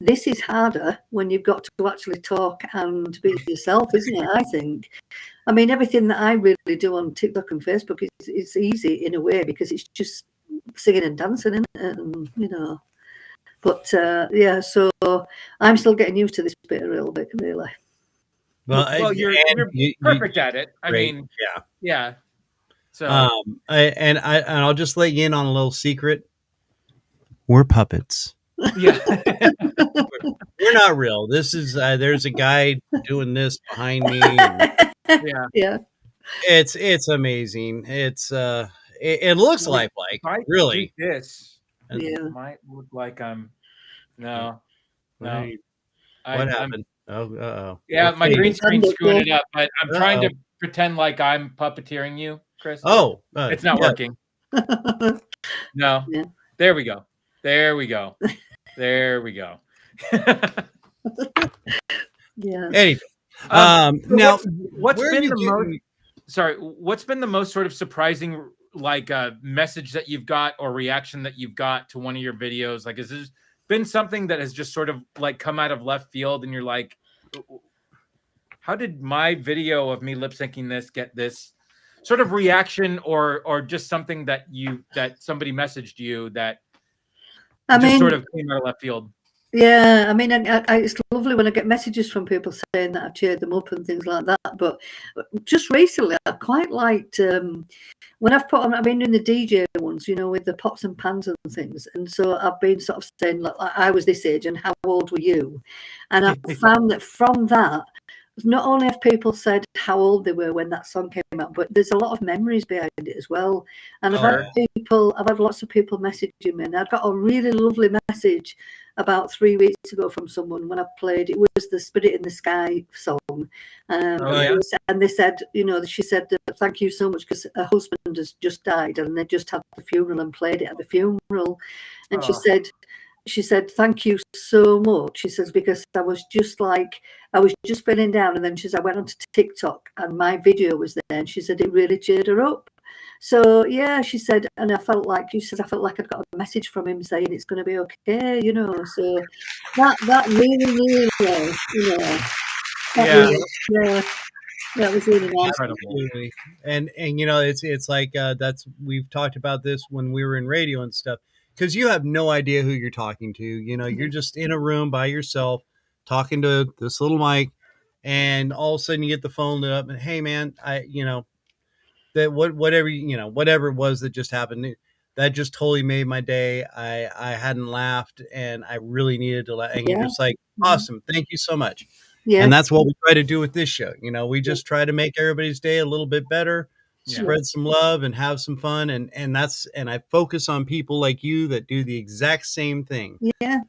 This is harder when you've got to actually talk and be yourself, isn't it? I think. I mean, everything that I really do on TikTok and Facebook is easy in a way because it's just singing and dancing, isn't it? And, But so I'm still getting used to this bit a little bit, really. Well, you're perfect at it. I mean, yeah. So, I'll just let you in on a little secret. We're puppets. Yeah, we're not real. This is there's a guy doing this behind me. Yeah. It's amazing. It's it looks lifelike. Really, this might look like I'm. No. Right. What happened? Yeah, my green screen's screwing it up, but I'm trying to pretend like I'm puppeteering you, Chris. It's not working. No. Yeah. There we go. Yeah. Anyway, now what's been the most sort of surprising message that you've got or reaction that you've got to one of your videos? Like, is this been something that has just sort of like come out of left field and you're like, how did my video of me lip syncing this get this sort of reaction, or just something that somebody messaged you that sort of came out of left field? Yeah, I mean, it's lovely when I get messages from people saying that I've cheered them up and things like that. But just recently, I quite liked when I've been doing the DJ ones, with the pots and pans and things. And so I've been sort of saying, like, I was this age and how old were you? And I found that from that, not only have people said how old they were when that song came out, but there's a lot of memories behind it as well. And I've had lots of people messaging me, and I got a really lovely message about 3 weeks ago from someone when I played. It was the Spirit in the Sky song. And they said, she said, thank you so much because her husband has just died and they just had the funeral and played it at the funeral. And she said, she said, thank you so much. She says, because I was just feeling down. And then she said, I went onto TikTok and my video was there. And she said, it really cheered her up. So, yeah, she said, and I felt like I'd got a message from him saying it's going to be okay, you know. So that really, you know, that was really nice. Absolutely. And you know, it's like we've talked about this when we were in radio and stuff, because you have no idea who you're talking to. You know, you're just in a room by yourself talking to this little mic, and all of a sudden you get the phone lit up and, hey man, whatever it was that just happened, that just totally made my day. I hadn't laughed and I really needed to laugh, and you're just like, awesome, thank you so much. Yeah. And that's what we try to do with this show. You know, we just try to make everybody's day a little bit better, spread some love and have some fun. And I focus on people like you that do the exact same thing. Yeah.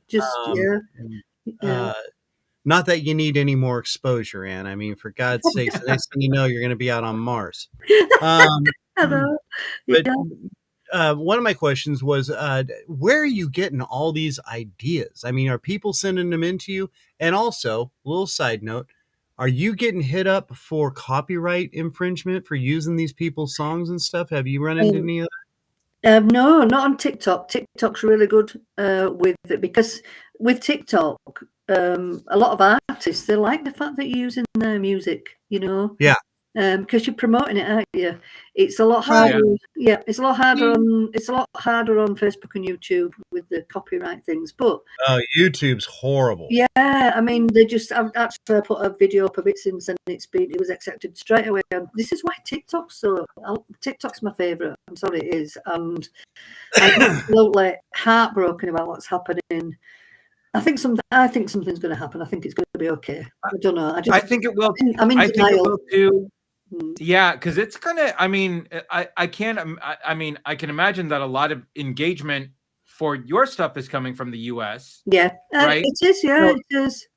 Not that you need any more exposure, Ann. I mean, for God's sakes, the next thing you know, you're going to be out on Mars. One of my questions was, where are you getting all these ideas? I mean, are people sending them into you? And also, little side note, are you getting hit up for copyright infringement for using these people's songs and stuff? Have you run into any of that? No, not on TikTok. TikTok's really good with it, because with TikTok, a lot of artists, they like the fact that you're using their music, you know. Yeah. Because you're promoting it, aren't you? It's a lot harder. Yeah, it's a lot harder on Facebook and YouTube with the copyright things. But YouTube's horrible. Yeah, I mean, I've actually put a video up of it since, and it was accepted straight away. And this is why TikTok's my favorite. I'm sorry, it is, and I'm absolutely heartbroken about what's happening. I think something's going to happen. I think it's going to be okay. I don't know. I think it will. I'm in denial. Think it will too. Yeah, because it's gonna. I mean, I can imagine that a lot of engagement for your stuff is coming from the U.S. Yeah, right? It is. Yeah, it is.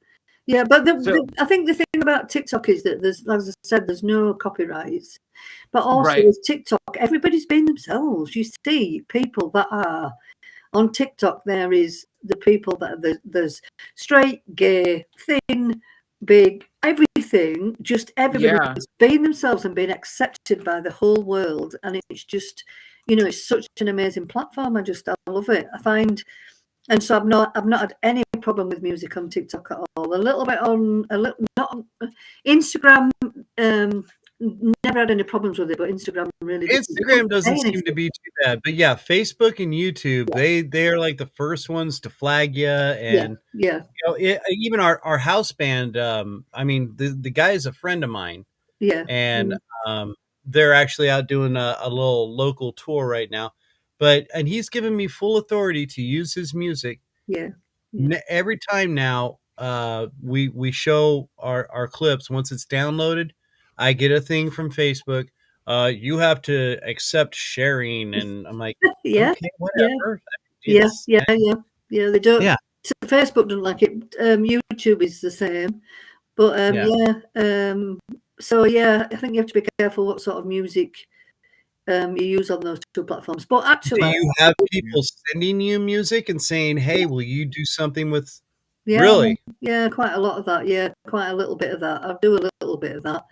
Yeah, but I think the thing about TikTok is that there's, as I said, there's no copyrights. But also with TikTok, everybody's being themselves. You see people that are on TikTok. There is the people that there's straight, gay, thin, big, everything, just everybody's being themselves and being accepted by the whole world. And it's just, you know, it's such an amazing platform. I love it. I find, and so I've not had any problem with music on TikTok at all. Not on Instagram. Never had any problems with it, but Instagram doesn't seem to be too bad. But yeah, Facebook and YouTube, they're like the first ones to flag you. And you know, even our house band. I mean, the guy is a friend of mine. Yeah, and they're actually out doing a little local tour right now. And he's given me full authority to use his music. Yeah. Every time now, we show our clips. Once it's downloaded, I get a thing from Facebook. You have to accept sharing, and I'm like, okay, whatever. Yeah, they don't. Yeah. So Facebook doesn't like it. YouTube is the same, but so yeah, I think you have to be careful what sort of music you use on those two platforms. But actually, do you have people sending you music and saying, "Hey, will you do something with?" Yeah, really? Yeah, quite a lot of that. Yeah, quite a little bit of that. I do a little bit of that.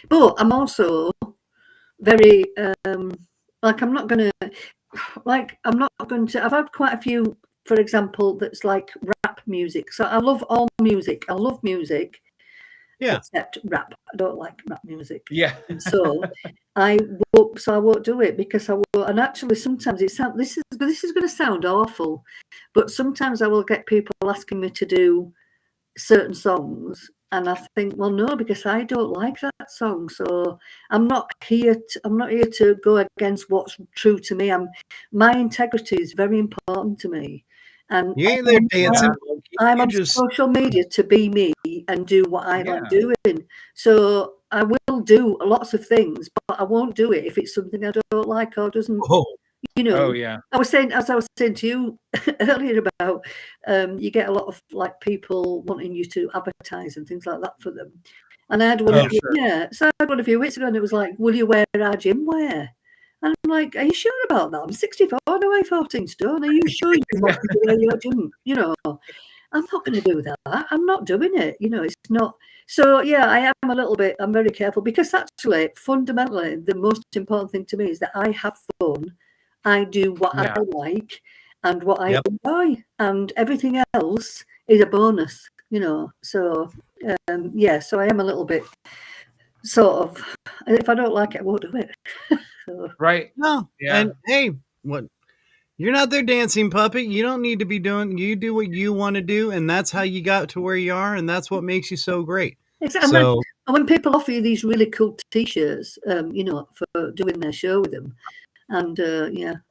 But I'm also very I'm not going to. I've had quite a few, for example, that's like rap music. So I love all music. I love music. Yeah. Except rap. I don't like rap music. Yeah. And so I won't do it, because I will. And actually, sometimes this is going to sound awful, but sometimes I will get people asking me to do certain songs, and I think, well, no, because I don't like that song. So I'm not here to go against what's true to me. My integrity is very important to me. And you ain't there dancing. I'm on social media to be me and do what I like doing. So I will do lots of things, but I won't do it if it's something I don't like or doesn't. You know. Oh yeah. As I was saying to you earlier about, you get a lot of like people wanting you to advertise and things like that for them. And I had one. So I had one a few weeks ago, and it was like, "Will you wear our gym wear?" And I'm like, are you sure about that? I'm 64, no, I'm 14 stone. Are you sure you want to do your gym? You know, I'm not going to do that. I'm not doing it. You know, it's not. So, yeah, I am a little bit, I'm very careful because actually, fundamentally, the most important thing to me is that I have fun. I do what I like and what I enjoy, and everything else is a bonus, you know. So, so I am a little bit sort of, if I don't like it, I won't do it. So, Right. No. Yeah. And hey, what? You're not their dancing puppet. You don't need to be doing. You do what you want to do, and that's how you got to where you are, and that's what makes you so great. exactly. So And when people offer you these really cool T-shirts, you know, for doing their show with them, and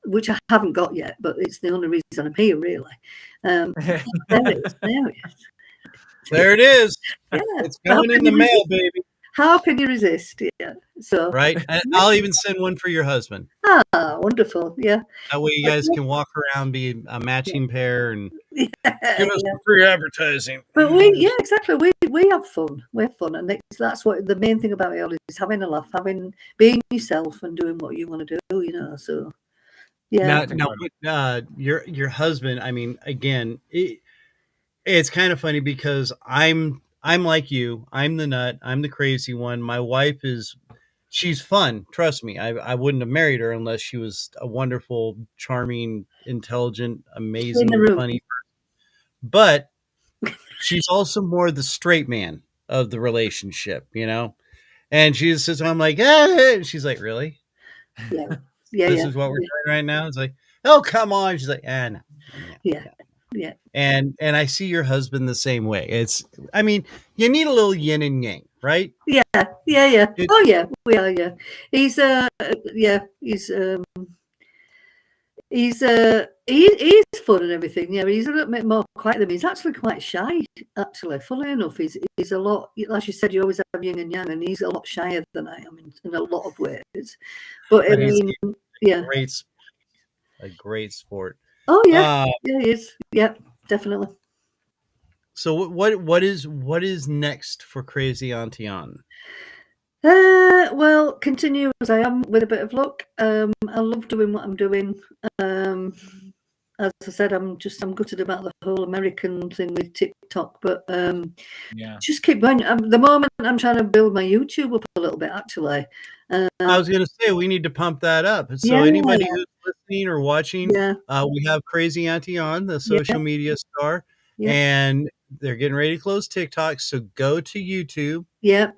which I haven't got yet, but it's the only reason I'm here, really. There it is. there it is. Yeah. It's going in the mail, baby. How can you resist? Yeah. So Right. And I'll even send one for your husband. Wonderful. Yeah. That way you guys can walk around, be a matching pair, and give us Yeah. some free advertising. But exactly. We have fun. We have fun, and that's what the main thing about it all is: having a laugh, being yourself, and doing what you want to do. You know. So yeah. Now, your husband. I mean, again, it's kind of funny because I'm like you. I'm the nut. I'm the crazy one. My wife she's fun. Trust me. I wouldn't have married her unless she was a wonderful, charming, intelligent, amazing, funny person. But she's also more the straight man of the relationship, you know? And she just says, I'm like, and she's like, really? Yeah. This is what we're doing right now. It's like, oh, come on. She's like, no. Yeah. And I see your husband the same way. I mean, you need a little yin and yang, right? Yeah. Oh yeah, we are. Yeah, he's he's fun and everything. Yeah, he's a little bit more quiet than me. He's actually quite shy. Actually, funnily enough, he's a lot. Like you said, you always have yin and yang, and he's a lot shyer than I am in a lot of ways. But I mean, a great sport. Oh yeah, he is. Yeah, definitely. So what is next for Crazy Auntie Ann? Well, continue as I am with a bit of luck. I love doing what I'm doing. As I said, I'm gutted about the whole American thing with TikTok, but just keep going. The moment I'm trying to build my YouTube up a little bit, actually. I was going to say we need to pump that up. So anybody who's listening or watching, we have Crazy Auntie Ann, the social media star, and they're getting ready to close TikTok. So go to YouTube.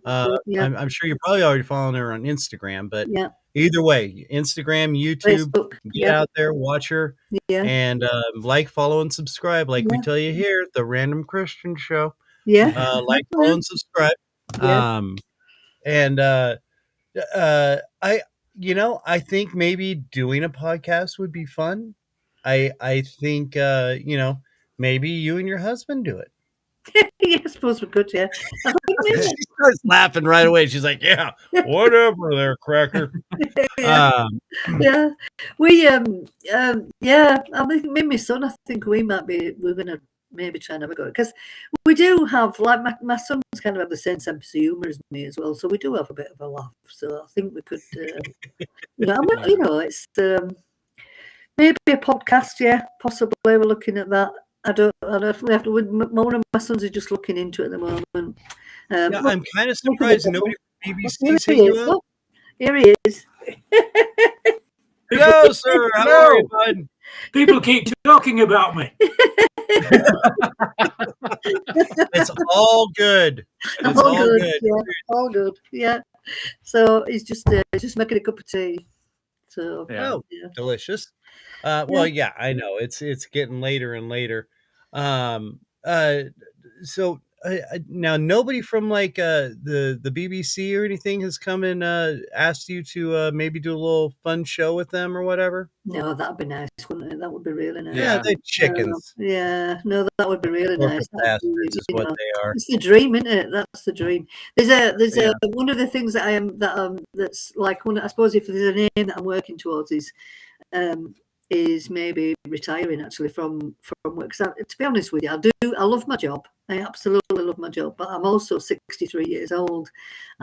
I'm sure you're probably already following her on Instagram, but either way, Instagram, YouTube, Facebook, get out there, watch her, and like, follow, and subscribe. Like we tell you here, the Random Christian Show. Like, follow, and subscribe. I think maybe doing a podcast would be fun. I think maybe you and your husband do it. Yeah, I suppose we could. Yeah. She starts laughing right away. She's like, "Yeah, whatever, there, cracker." We I think me and my son. I think we're gonna maybe try and have a go because we do have, like, my son's kind of have the same sense of humor as me as well, so we do have a bit of a laugh. So I think we could, it's maybe a podcast. Yeah, possibly we're looking at that. I don't we have to. One of my sons is just looking into it at the moment. I'm kind of surprised nobody from BBC hit you up. Here he is. Hello, sir. How are you, bud? People keep talking about me. It's all good. It's all good. Yeah, all good. Yeah. So he's just making a cup of tea. So delicious. Well, yeah, I know it's getting later and later. So now nobody from like the BBC or anything has come and asked you to maybe do a little fun show with them or whatever. No, that'd be nice, wouldn't it? That would be really nice. Yeah, they're chickens. That would be really nice. Bastards is what they are. It's the dream, isn't it? That's the dream. There's one of the things that that's like one. I suppose if there's a name that I'm working towards is is maybe retiring actually from work. To be honest with you, I love my job. I absolutely love my job, but I'm also 63 years old.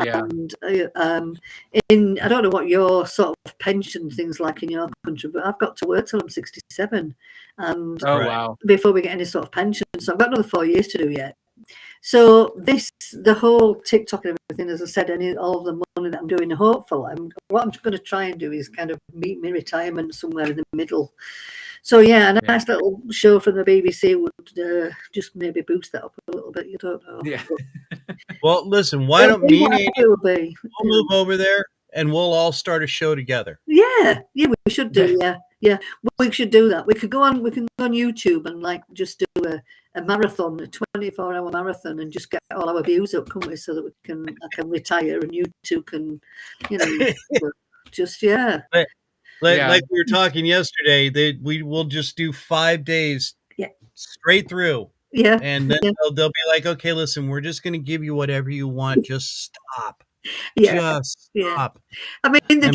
Yeah. And I don't know what your sort of pension things like in your country, but I've got to work till I'm 67, and Oh, Right. wow. before we get any sort of pension, so I've got another 4 years to do yet. So the whole TikTok and everything, as I said, all of the money that I'm doing, hopefully, what I'm going to try and do is kind of meet my retirement somewhere in the middle. So yeah, a nice little show from the BBC would just maybe boost that up a little bit. You don't know. Yeah. Well, listen, why don't me and Andy, It'll be. we'll move over there and we'll all start a show together. Yeah, we should do. Yeah, we should do that. We can go on YouTube and like just do a marathon, a 24-hour marathon, and just get all our views up, can't we? So that I can retire and you two can, just Like we were talking yesterday, we will just do 5 days straight through. Yeah. And then they'll be like, okay, listen, we're just going to give you whatever you want. Just stop. Yeah. Just stop. I mean, the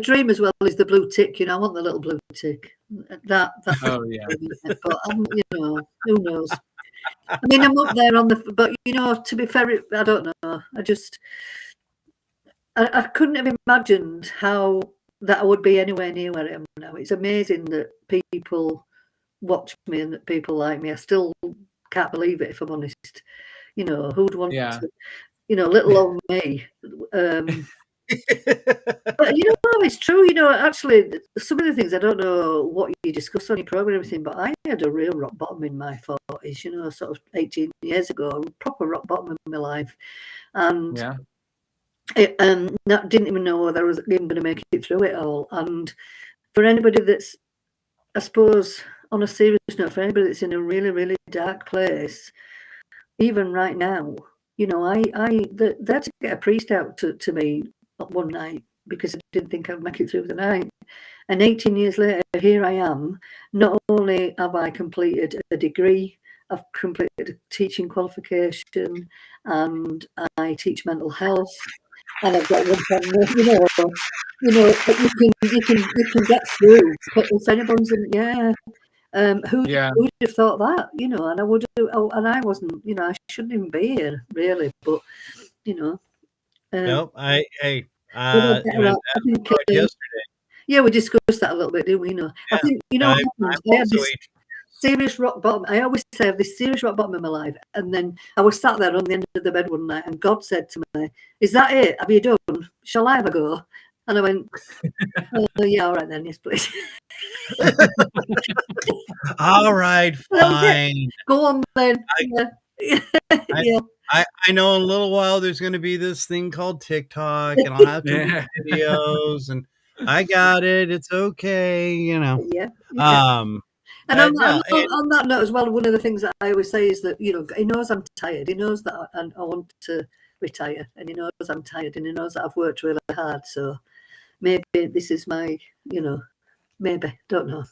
dream as well is the blue tick. I want the little blue tick. That's oh yeah. But who knows? I mean, I'm up there but to be fair, I don't know. I couldn't have imagined how that I would be anywhere near where I am now. It's amazing that people watch me and that people like me. I still can't believe it, if I'm honest. Who'd want to, little old me. But it's true. Actually, some of the things, I don't know what you discuss on your program and everything, but I had a real rock bottom in my 40s. Sort of 18 years ago, a proper rock bottom in my life, and didn't even know whether I was even going to make it through it all. And for anybody that's, I suppose, on a serious note, for anybody that's in a really, really dark place, even right now, they had to get a priest out to me one night because I didn't think I'd make it through the night. And 18 years later, here I am. Not only have I completed a degree, I've completed a teaching qualification, and I teach mental health. And I've got one from you can get through. But if anyone's who would have thought that? And I would have, and I wasn't. I shouldn't even be here, really. But nope. Yesterday. Yeah, we discussed that a little bit, didn't we? I think I had this serious rock bottom. I always say I have this serious rock bottom in my life, and then I was sat there on the end of the bed one night, and God said to me, "Is that it? Have you done? Shall I have a go?" And I went, "Yeah, all right then, yes, please." All right, fine. Go on then. I know in a little while there's going to be this thing called TikTok, and I'll have to make videos, and I got it. It's okay, Yeah. And on that note as well, one of the things that I always say is that, he knows I'm tired. He knows that I want to retire, and he knows I'm tired, and he knows that I've worked really hard. So maybe this is my, maybe, don't know.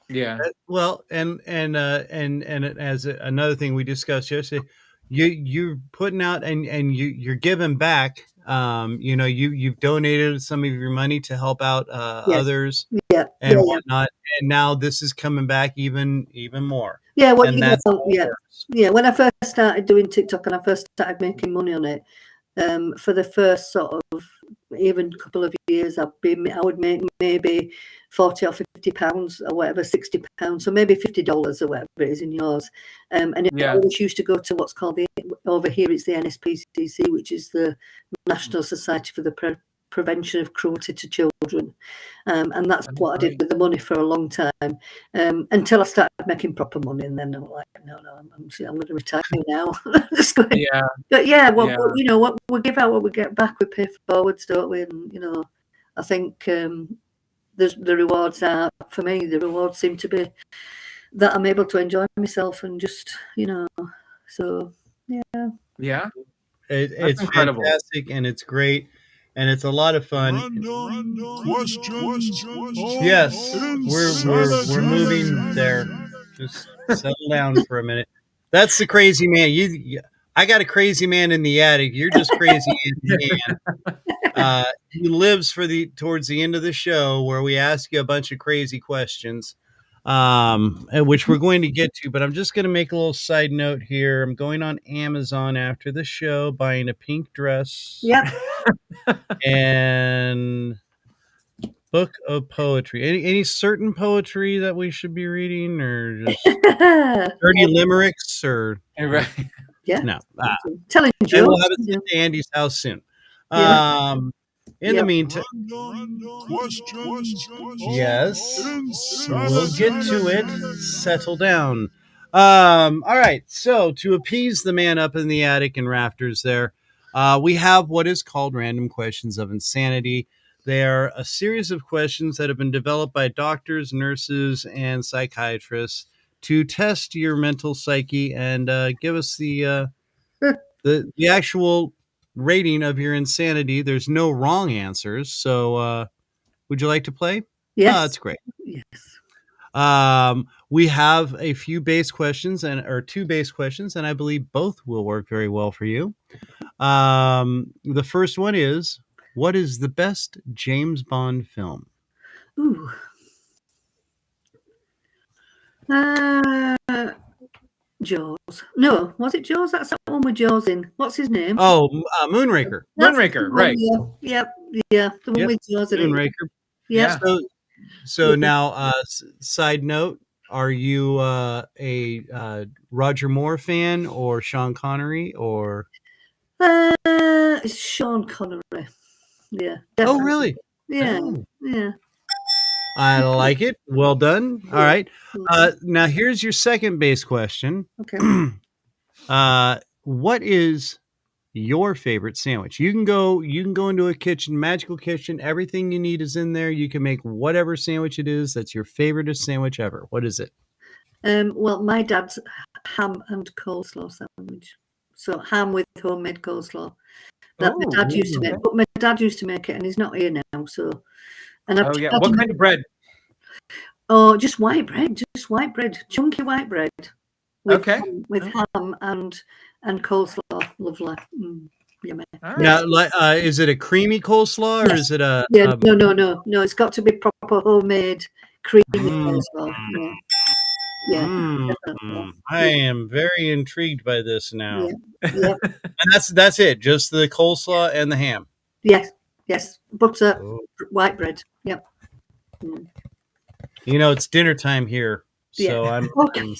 Yeah. Well, and as another thing we discussed yesterday, you're putting out and you're giving back. You've donated some of your money to help out others and whatnot, and now this is coming back even more. Yeah, well, when I first started doing TikTok and I first started making money on it, for the first sort of even couple of years, I would make maybe £40 or £50 or whatever, £60, so maybe $50 or whatever it is in yours. And it always used to go to what's called over here it's the NSPCC, which is the National Society for the Prevention of Cruelty to Children, and that's what I did with the money for a long time, until I started making proper money, and then I'm like, no, I'm going to retire now. But what we give out, what we get back, we pay forwards, don't we? And I think the rewards are, for me, the rewards seem to be that I'm able to enjoy myself and just so yeah. It's incredible, fantastic, and it's great. And it's a lot of fun. Yes, we're moving there. Just settle down for a minute. That's the crazy man. I got a crazy man in the attic. You're just crazy in the man. He lives towards the end of the show where we ask you a bunch of crazy questions, which we're going to get to. But I'm just going to make a little side note here. I'm going on Amazon after the show, buying a pink dress. Yep. And book of poetry. Any certain poetry that we should be reading, or just 30 limericks, or Right. Yeah. no? Telling And jokes. we'll have it sent to Andy's house soon. Yeah. In the meantime, yes, we'll get to it. Settle down. All right. So to appease the man up in the attic and rafters there, we have what is called random questions of insanity. They are a series of questions that have been developed by doctors, nurses, and psychiatrists to test your mental psyche and give us the actual rating of your insanity. There's no wrong answers. So would you like to play? Yes. Oh, that's great. Yes. We have a few base questions or 2 base questions, and I believe both will work very well for you. The first one is, what is the best James Bond film? Ooh. Jaws. No, was it Jaws? That's that one with Jaws in. What's his name? Oh, Moonraker. Moonraker, right. Yeah. The one with Jaws in it. Moonraker. Yeah. So now, side note, are you a Roger Moore fan or Sean Connery or? It's Sean Connery. Yeah. Definitely. Oh, really? Yeah. Oh. Yeah. I like it. Well done. All right. Now here's your second base question. Okay. What is your favorite sandwich? You can go into a kitchen, magical kitchen. Everything you need is in there. You can make whatever sandwich it is that's your favorite sandwich ever. What is it? Well, my dad's ham and coleslaw sandwich. So ham with homemade coleslaw. That my dad used to make, but my dad used to make it, and he's not here now. So, and What kind of bread? Oh, just white bread, chunky white bread. With ham and coleslaw. Lovely. Yummy. Right. Now, is it a creamy coleslaw or is it a? No. It's got to be proper homemade creamy coleslaw. Yeah. I am very intrigued by this now. Yeah. And that's it, just the coleslaw and the ham. Yes. Butter, white bread. Yep. You know, it's dinner time here, so I'm. Okay.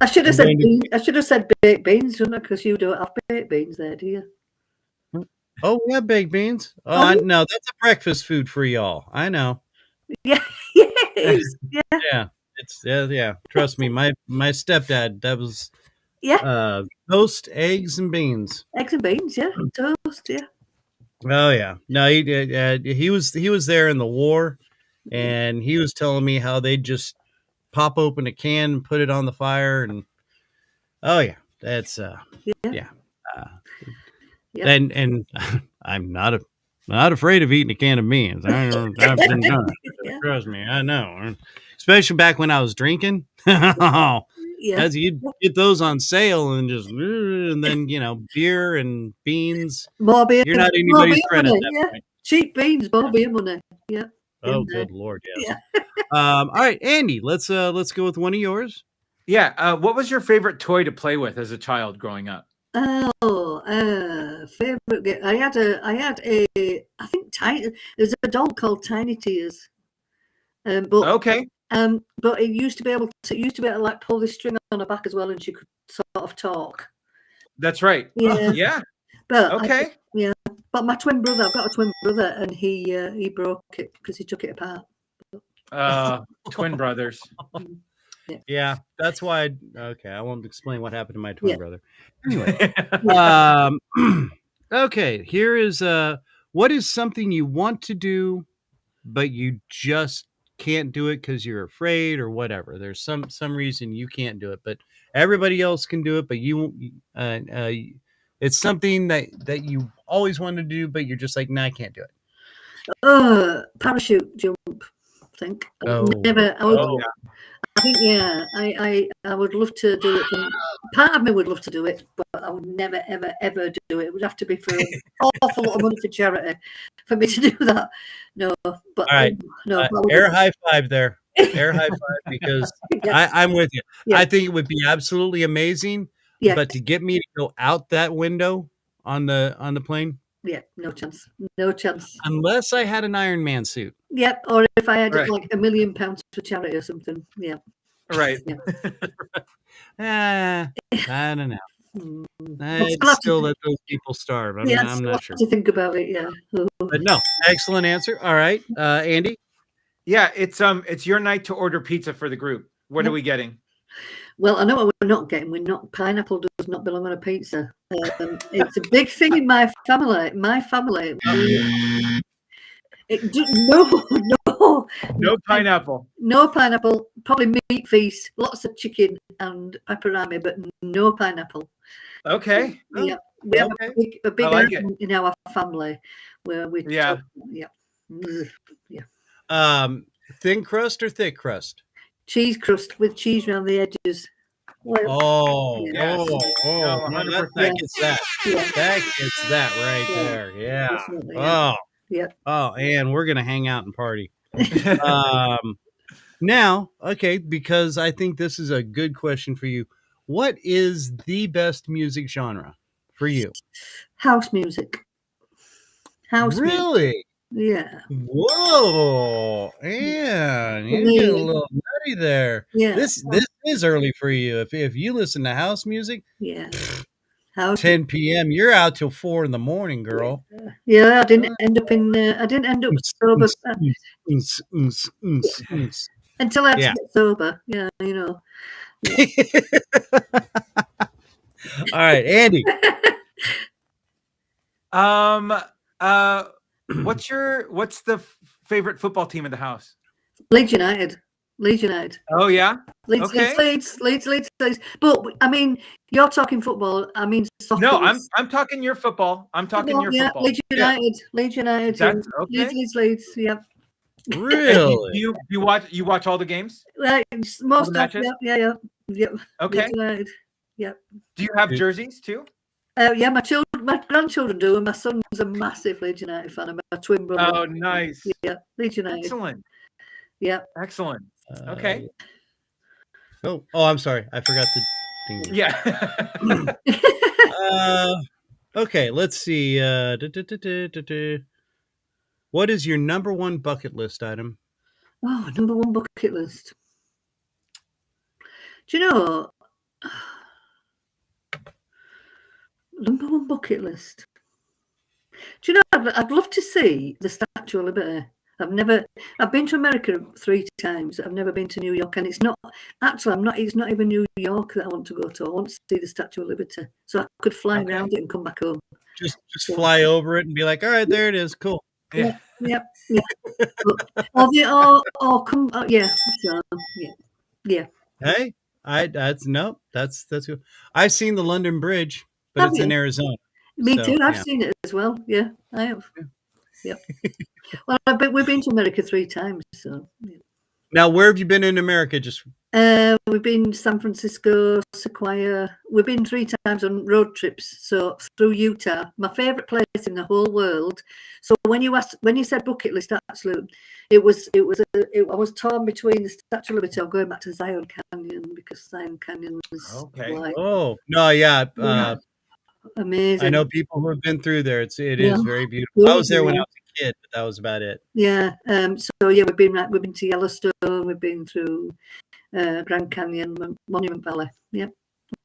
I should have said beans. I should have said baked beans, shouldn't I? Because you don't have baked beans there, do you? Oh, we have baked beans. Oh, no, that's a breakfast food for y'all. I know. Yeah, it is. Yeah. It's yeah. Trust me, my stepdad, that was toast, eggs, and beans. Eggs and beans, yeah. Toast, yeah. Oh yeah. No, he was there in the war, and he was telling me how they just pop open a can and put it on the fire, and oh yeah, that's yeah. And I'm not afraid of eating a can of beans. I've been done. Trust me, I know. Especially back when I was drinking. As you'd get those on sale and then beer and beans. More beer. You're not anybody's friend at that point. Cheap beans, more beer money. Yeah. Oh, good Lord, yes. All right, Andy, let's go with one of yours. Yeah. What was your favorite toy to play with as a child growing up? Favorite game. I had a I think there's a doll called Tiny Tears. But it used to be able to like pull the string on her back as well, and she could sort of talk. That's right. Yeah. Yeah. But But my twin brother, I've got a twin brother, and he broke it because he took it apart. Twin brothers. Yeah, that's why. I won't explain what happened to my twin brother. Anyway, okay. Here is what is something you want to do, but you just can't do it because you're afraid or whatever. There's some reason you can't do it, but everybody else can do it. But you, it's something that you always wanted to do, but you're just like, nah, I can't do it. Parachute jump. I think. I think I would love to do it. Part of me would love to do it, but I would never ever do it. It would have to be for an awful lot of money for charity. for me to do that. No, but All right. no. I Air wouldn't. high five there. Air high five because Yeah, I'm with you. Yeah. I think it would be absolutely amazing, yeah, but to get me to go out that window on the plane, yeah. No chance. No chance. unless I had an Iron Man suit. Yep. Or if I had Right. like £1 million for charity or something. Yeah. Right. I don't know. Mm. I'd still have to still think- let those people starve. I'm Still not have sure. to think about it. Yeah. Oh. But no, excellent answer. All right, Andy. Yeah, it's your night to order pizza for the group. What are we getting? Well, I know what we're not getting. We're not pineapple does not belong on a pizza. It's a big thing in my family. No pineapple. No pineapple. Probably meat feast. Lots of chicken and pepperami, but no pineapple. Okay. Yeah, we have Okay. a big I like item in our family where we Yeah. Thin crust or thick crust? Cheese crust with cheese around the edges. Well, Oh, Yes. no, 100%. that gets that. yeah, That gets that right Yeah. there. Yeah. definitely, yeah. Oh, Yeah. oh, and we're gonna hang out and party. Now, okay, because I think this is a good question for you. What is the best music genre for you? House music. House music. Really? Yeah. Whoa, and you me, get a little nutty there. Yeah. This is early for you. If you listen to house music, Yeah. House. 10 p.m., you're out till 4 in the morning, girl. Yeah, I didn't end up sober until I had to get sober. Yeah, you know. All right, Andy. What's the favorite football team in the house? Leeds United. Oh yeah. Leeds. But I mean, you're talking football. I mean, soccer. No, I'm talking your football. I'm talking your football. Leeds United. Leeds United. That's okay. Leeds. Yeah. Really? Do you watch all the games? Most of matches? Yeah. Okay. Leeds United. Yeah. Do you have jerseys too? Yeah, my grandchildren do, and my son's a massive Leeds United fan. And my twin brother. Oh, nice. Yeah, Leeds United. Excellent. Yeah. Excellent. Okay. Oh, I'm sorry. I forgot the thing. Yeah. Okay, let's see. What is your number one bucket list item? Oh, number one bucket list. Do you know? Number one bucket list. Do you know? I'd love to see the Statue of Liberty. I've been to America 3 times. I've never been to New York, and it's not even New York that I want to go to. I want to see the Statue of Liberty, so I could fly around it and come back home. Just fly over it and be like, all right, there it is. Cool. Yeah. Yeah. Come. Yeah. Hey, that's good. I've seen the London Bridge, but Have it's in you? Arizona. Me So, too. I've yeah. seen it as well. Yeah, I have. Yep. Well, we've been to America 3 times. So yeah. Now, where have you been in America? Just We've been to San Francisco, Sequoia. We've been 3 times on road trips. So through Utah, my favorite place in the whole world. So when you said bucket list, absolutely, I was torn between the Statue of Liberty or going back to Zion Canyon, because Zion Canyon was like, oh no, yeah. amazing. I know people who have been through there. It is very beautiful. I was there when I was a kid, but that was about it. Yeah. So yeah, we've been to Yellowstone. We've been through Grand Canyon, Monument Valley. Yep.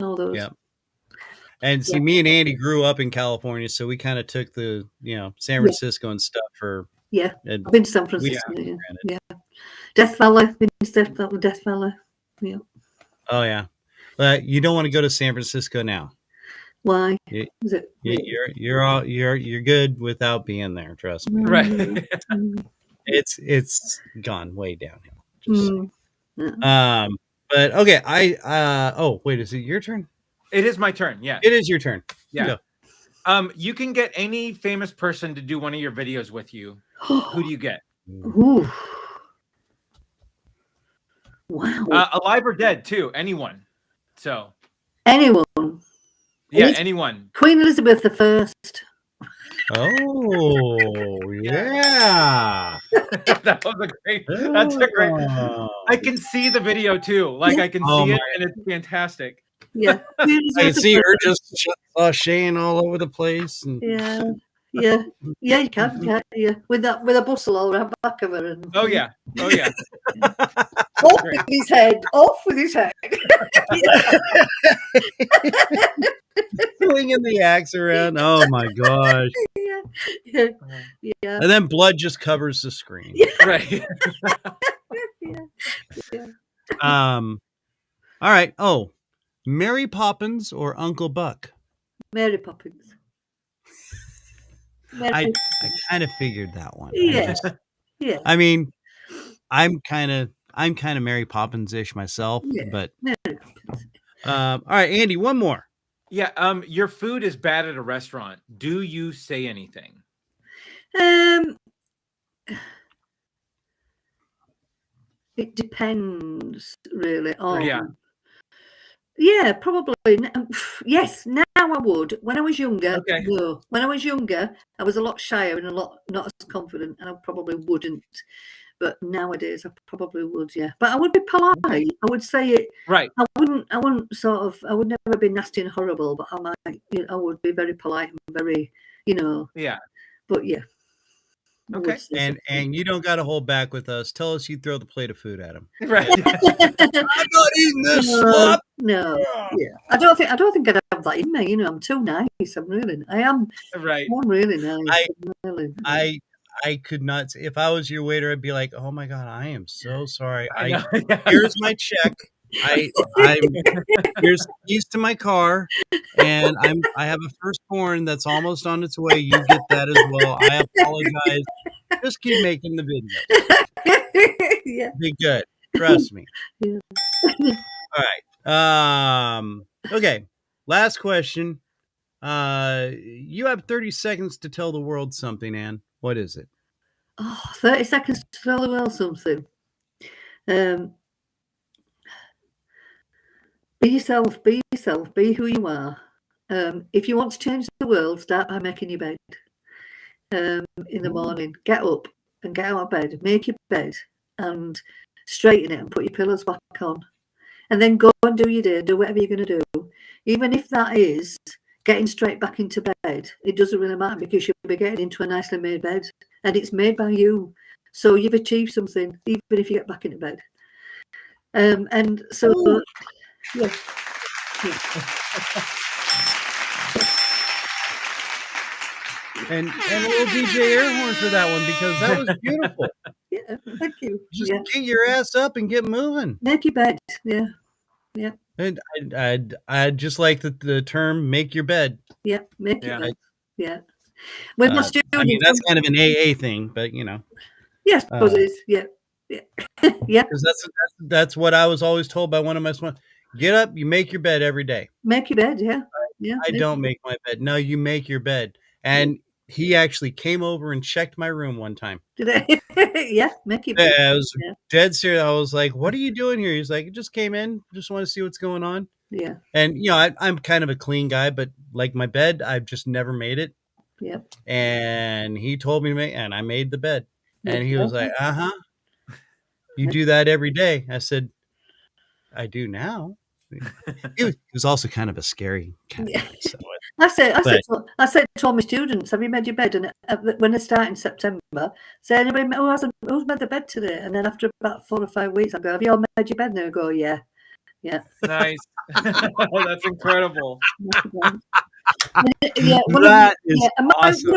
All those. Yeah. And see, me and Andy grew up in California, so we kind of took the San Francisco and stuff for. Yeah. I've been to San Francisco. Yeah. Death Valley. Been to Death Valley. Yeah. Oh yeah. You don't want to go to San Francisco now. Why? Is it? You're good without being there. Trust me. Right. It's gone way downhill. But okay. Wait. Is it your turn? It is my turn. Yeah. It is your turn. Yeah. Go. You can get any famous person to do one of your videos with you. Who do you get? Ooh. Wow. Alive or dead too. Anyone. So. Anyone. Yeah, anyone. Queen Elizabeth I. Oh, yeah. That was a great. That's a great. Oh. I can see the video too. Like I can Oh, see it, my. and it's fantastic. Yeah. I can see her just sashaying all over the place. And... Yeah. You can, can't you? With a bustle all around the back of her. And, Oh yeah. Oh yeah. Off with his head. Off with his head. Swinging the axe around. Oh my gosh. Yeah. And then blood just covers the screen. Right. Yeah. All right. Oh, Mary Poppins or Uncle Buck? Mary Poppins. I kind of figured that one. Yeah. I mean, I'm kind of Mary Poppins-ish myself, but Mary Poppins. all right, Andy, one more. Yeah. Your food is bad at a restaurant. Do you say anything? It depends really on. Yeah. Probably. Yes, now I would. When I was younger, Okay. no. When I was younger, I was a lot shyer and a lot not as confident, and I probably wouldn't. But nowadays, I probably would. Yeah, but I would be polite. I would say it. Right. I wouldn't sort of. I would never be nasty and horrible, but I might. I would be very polite and very. Yeah. But yeah. Okay. And you don't got to hold back with us. Tell us you throw the plate of food at him. Right. I'm not eating this slop. No. Yeah. I don't think I'd have that in me. I'm too nice. I am. Right. I'm really nice. I could not. If I was your waiter, I'd be like, "Oh my god, I am so sorry. I know. Here's my check. Here's the keys to my car, and I have a firstborn that's almost on its way. You get that as well. I apologize. Just keep making the video. Yeah. Be good. Trust me. Yeah. All right. Okay. Last question. You have 30 seconds to tell the world something, Anne. What is it? 30 seconds to tell the world something. Be yourself, be who you are. If you want to change the world, start by making your bed. In the morning, get up and get out of bed, make your bed and straighten it and put your pillows back on. And then go and do your day, do whatever you're going to do. Even if that is getting straight back into bed, it doesn't really matter because you'll be getting into a nicely made bed and it's made by you. So you've achieved something, even if you get back into bed. And so... Ooh. Yeah. And a little DJ air horn for that one because that was beautiful. Yeah, thank you. Just get your ass up and get moving. Make your bed. Yeah. And I'd just like the term "make your bed." Yeah, make your bed. Yeah. When my students, I mean, that's kind of an AA thing, but Yes, I suppose it is. Yeah. Yeah. Because that's what I was always told by one of my students. Get up, you make your bed every day. Make your bed, yeah. I don't make my bed. No, you make your bed. And he actually came over and checked my room one time. Did I? Yeah, make your bed. I was dead serious. I was like, "What are you doing here?" He's like, "I just came in. Just want to see what's going on." Yeah. And I'm kind of a clean guy, but like my bed, I've just never made it. Yep. And he told me to make, and I made the bed. And he was like, "You do that every day." I said, "I do now." He was also kind of a scary kind of guy. So I said to all my students, "Have you made your bed?" And when they start in September, say, "Anybody who's made the bed today?" And then after about 4 or 5 weeks, I go, "Have you all made your bed?" And they go, "Yeah." Nice. That's incredible. Yeah, One of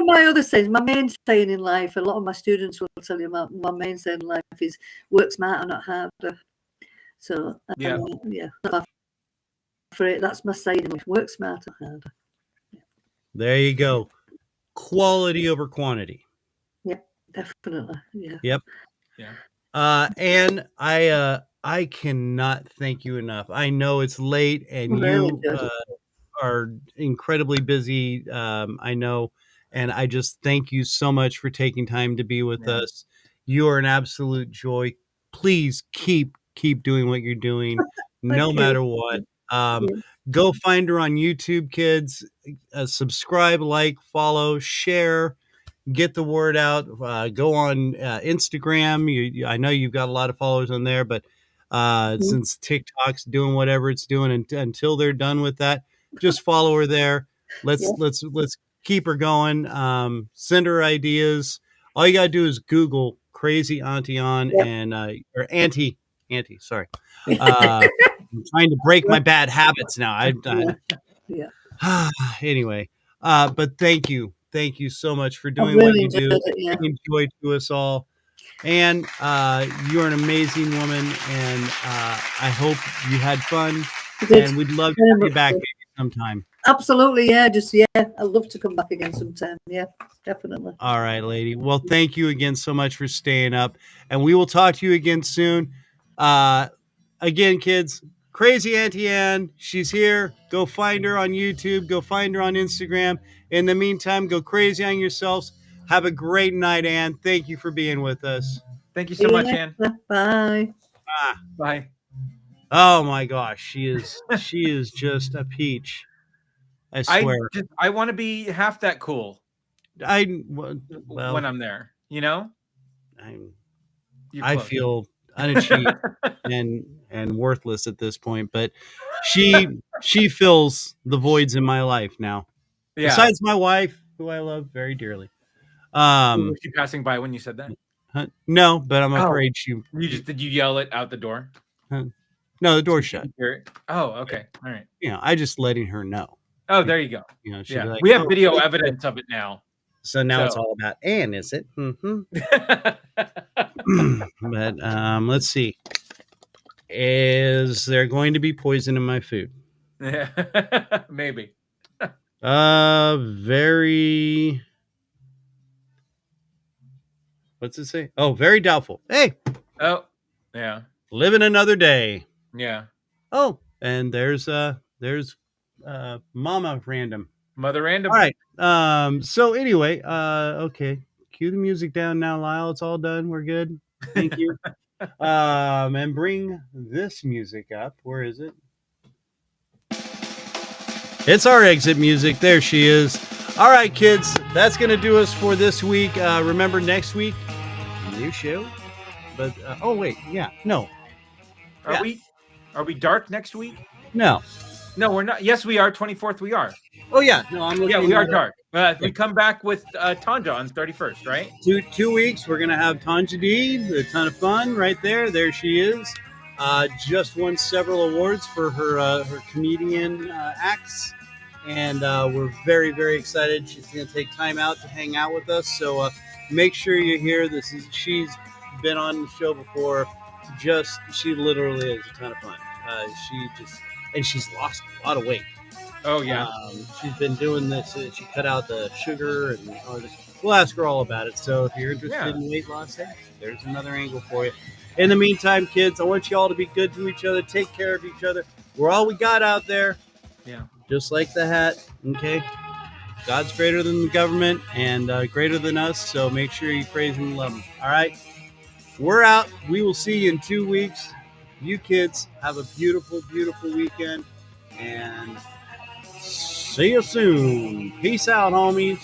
my other sayings, my main saying in life, a lot of my students will tell you my main saying in life is work smarter, not harder. So that's my saying in life, work smarter, not harder. there you go. Quality over quantity. Yeah, definitely. Yeah. Yep. Yeah. And I cannot thank you enough. I know it's late and you are incredibly busy. I know. And I just thank you so much for taking time to be with us. You are an absolute joy. Please keep doing what you're doing, no matter what. Go find her on YouTube, kids. Subscribe, like, follow, share. Get the word out. Go on Instagram. I know you've got a lot of followers on there, but since TikTok's doing whatever it's doing until they're done with that, just follow her there. Let's keep her going. Send her ideas. All you gotta do is Google "crazy auntie on" and or auntie. Sorry, I'm trying to break my bad habits now. Anyway, but thank you so much for doing what you do. Bringing joy to us all. And you're an amazing woman, and I hope you had fun. And we'd love to have you back sometime. Absolutely, yeah. I'd love to come back again sometime. Yeah, definitely. All right, lady. Well, thank you again so much for staying up, and we will talk to you again soon. Again, kids, Crazy Auntie Ann, she's here. Go find her on YouTube. Go find her on Instagram. In the meantime, go crazy on yourselves. Have a great night, Ann. Thank you for being with us. Thank you so much, Ann. Bye. Bye. Oh my gosh, she is just a peach. I swear. I want to be half that cool. When I'm there, you know. I feel unachieved and worthless at this point, but she fills the voids in my life now. Yeah. Besides my wife, who I love very dearly. Was she passing by when you said that? No, but I'm afraid did you yell it out the door? No, the door's shut. Oh, okay. All right. I just letting her know. Oh, there you go. Like, we have video evidence of it now. So now it's all about Ann, is it? Mm-hmm. But let's see. Is there going to be poison in my food? Yeah, maybe. Very. What's it say? Oh, very doubtful. Hey. Oh, yeah. Living another day. Yeah. Oh, and there's Mama Random. Mother Random. All right. So anyway, okay. Cue the music down now, Lyle. It's all done. We're good. Thank you. And bring this music up. Where is it? It's our exit music. There she is. All right, kids. That's going to do us for this week. Remember, next week, new show. But, oh, wait. Yeah. No. Are we dark next week? No. No, we're not. Yes, we are. 24th, we are. Oh, yeah. No, I'm looking. Yeah, we are dark. We come back with Tanja on 31st, right? 2 weeks. We're going to have Tanja D. A ton of fun right there. There she is. Just won several awards for her comedian acts. And we're very, very excited. She's going to take time out to hang out with us. So make sure you're here. She's been on the show before. She literally is a ton of fun. She's lost a lot of weight. Oh yeah. She's been doing this. She cut out the sugar and all this. We'll ask her all about it. So if you're interested in weight loss, there's another angle for you. In the meantime, kids, I want you all to be good to each other. Take care of each other. We're all we got out there. Yeah. Just like the hat. Okay. God's greater than the government and greater than us. So make sure you praise Him and love Him. All right. We're out. We will see you in 2 weeks. You kids have a beautiful, beautiful weekend. And see you soon. Peace out, homies.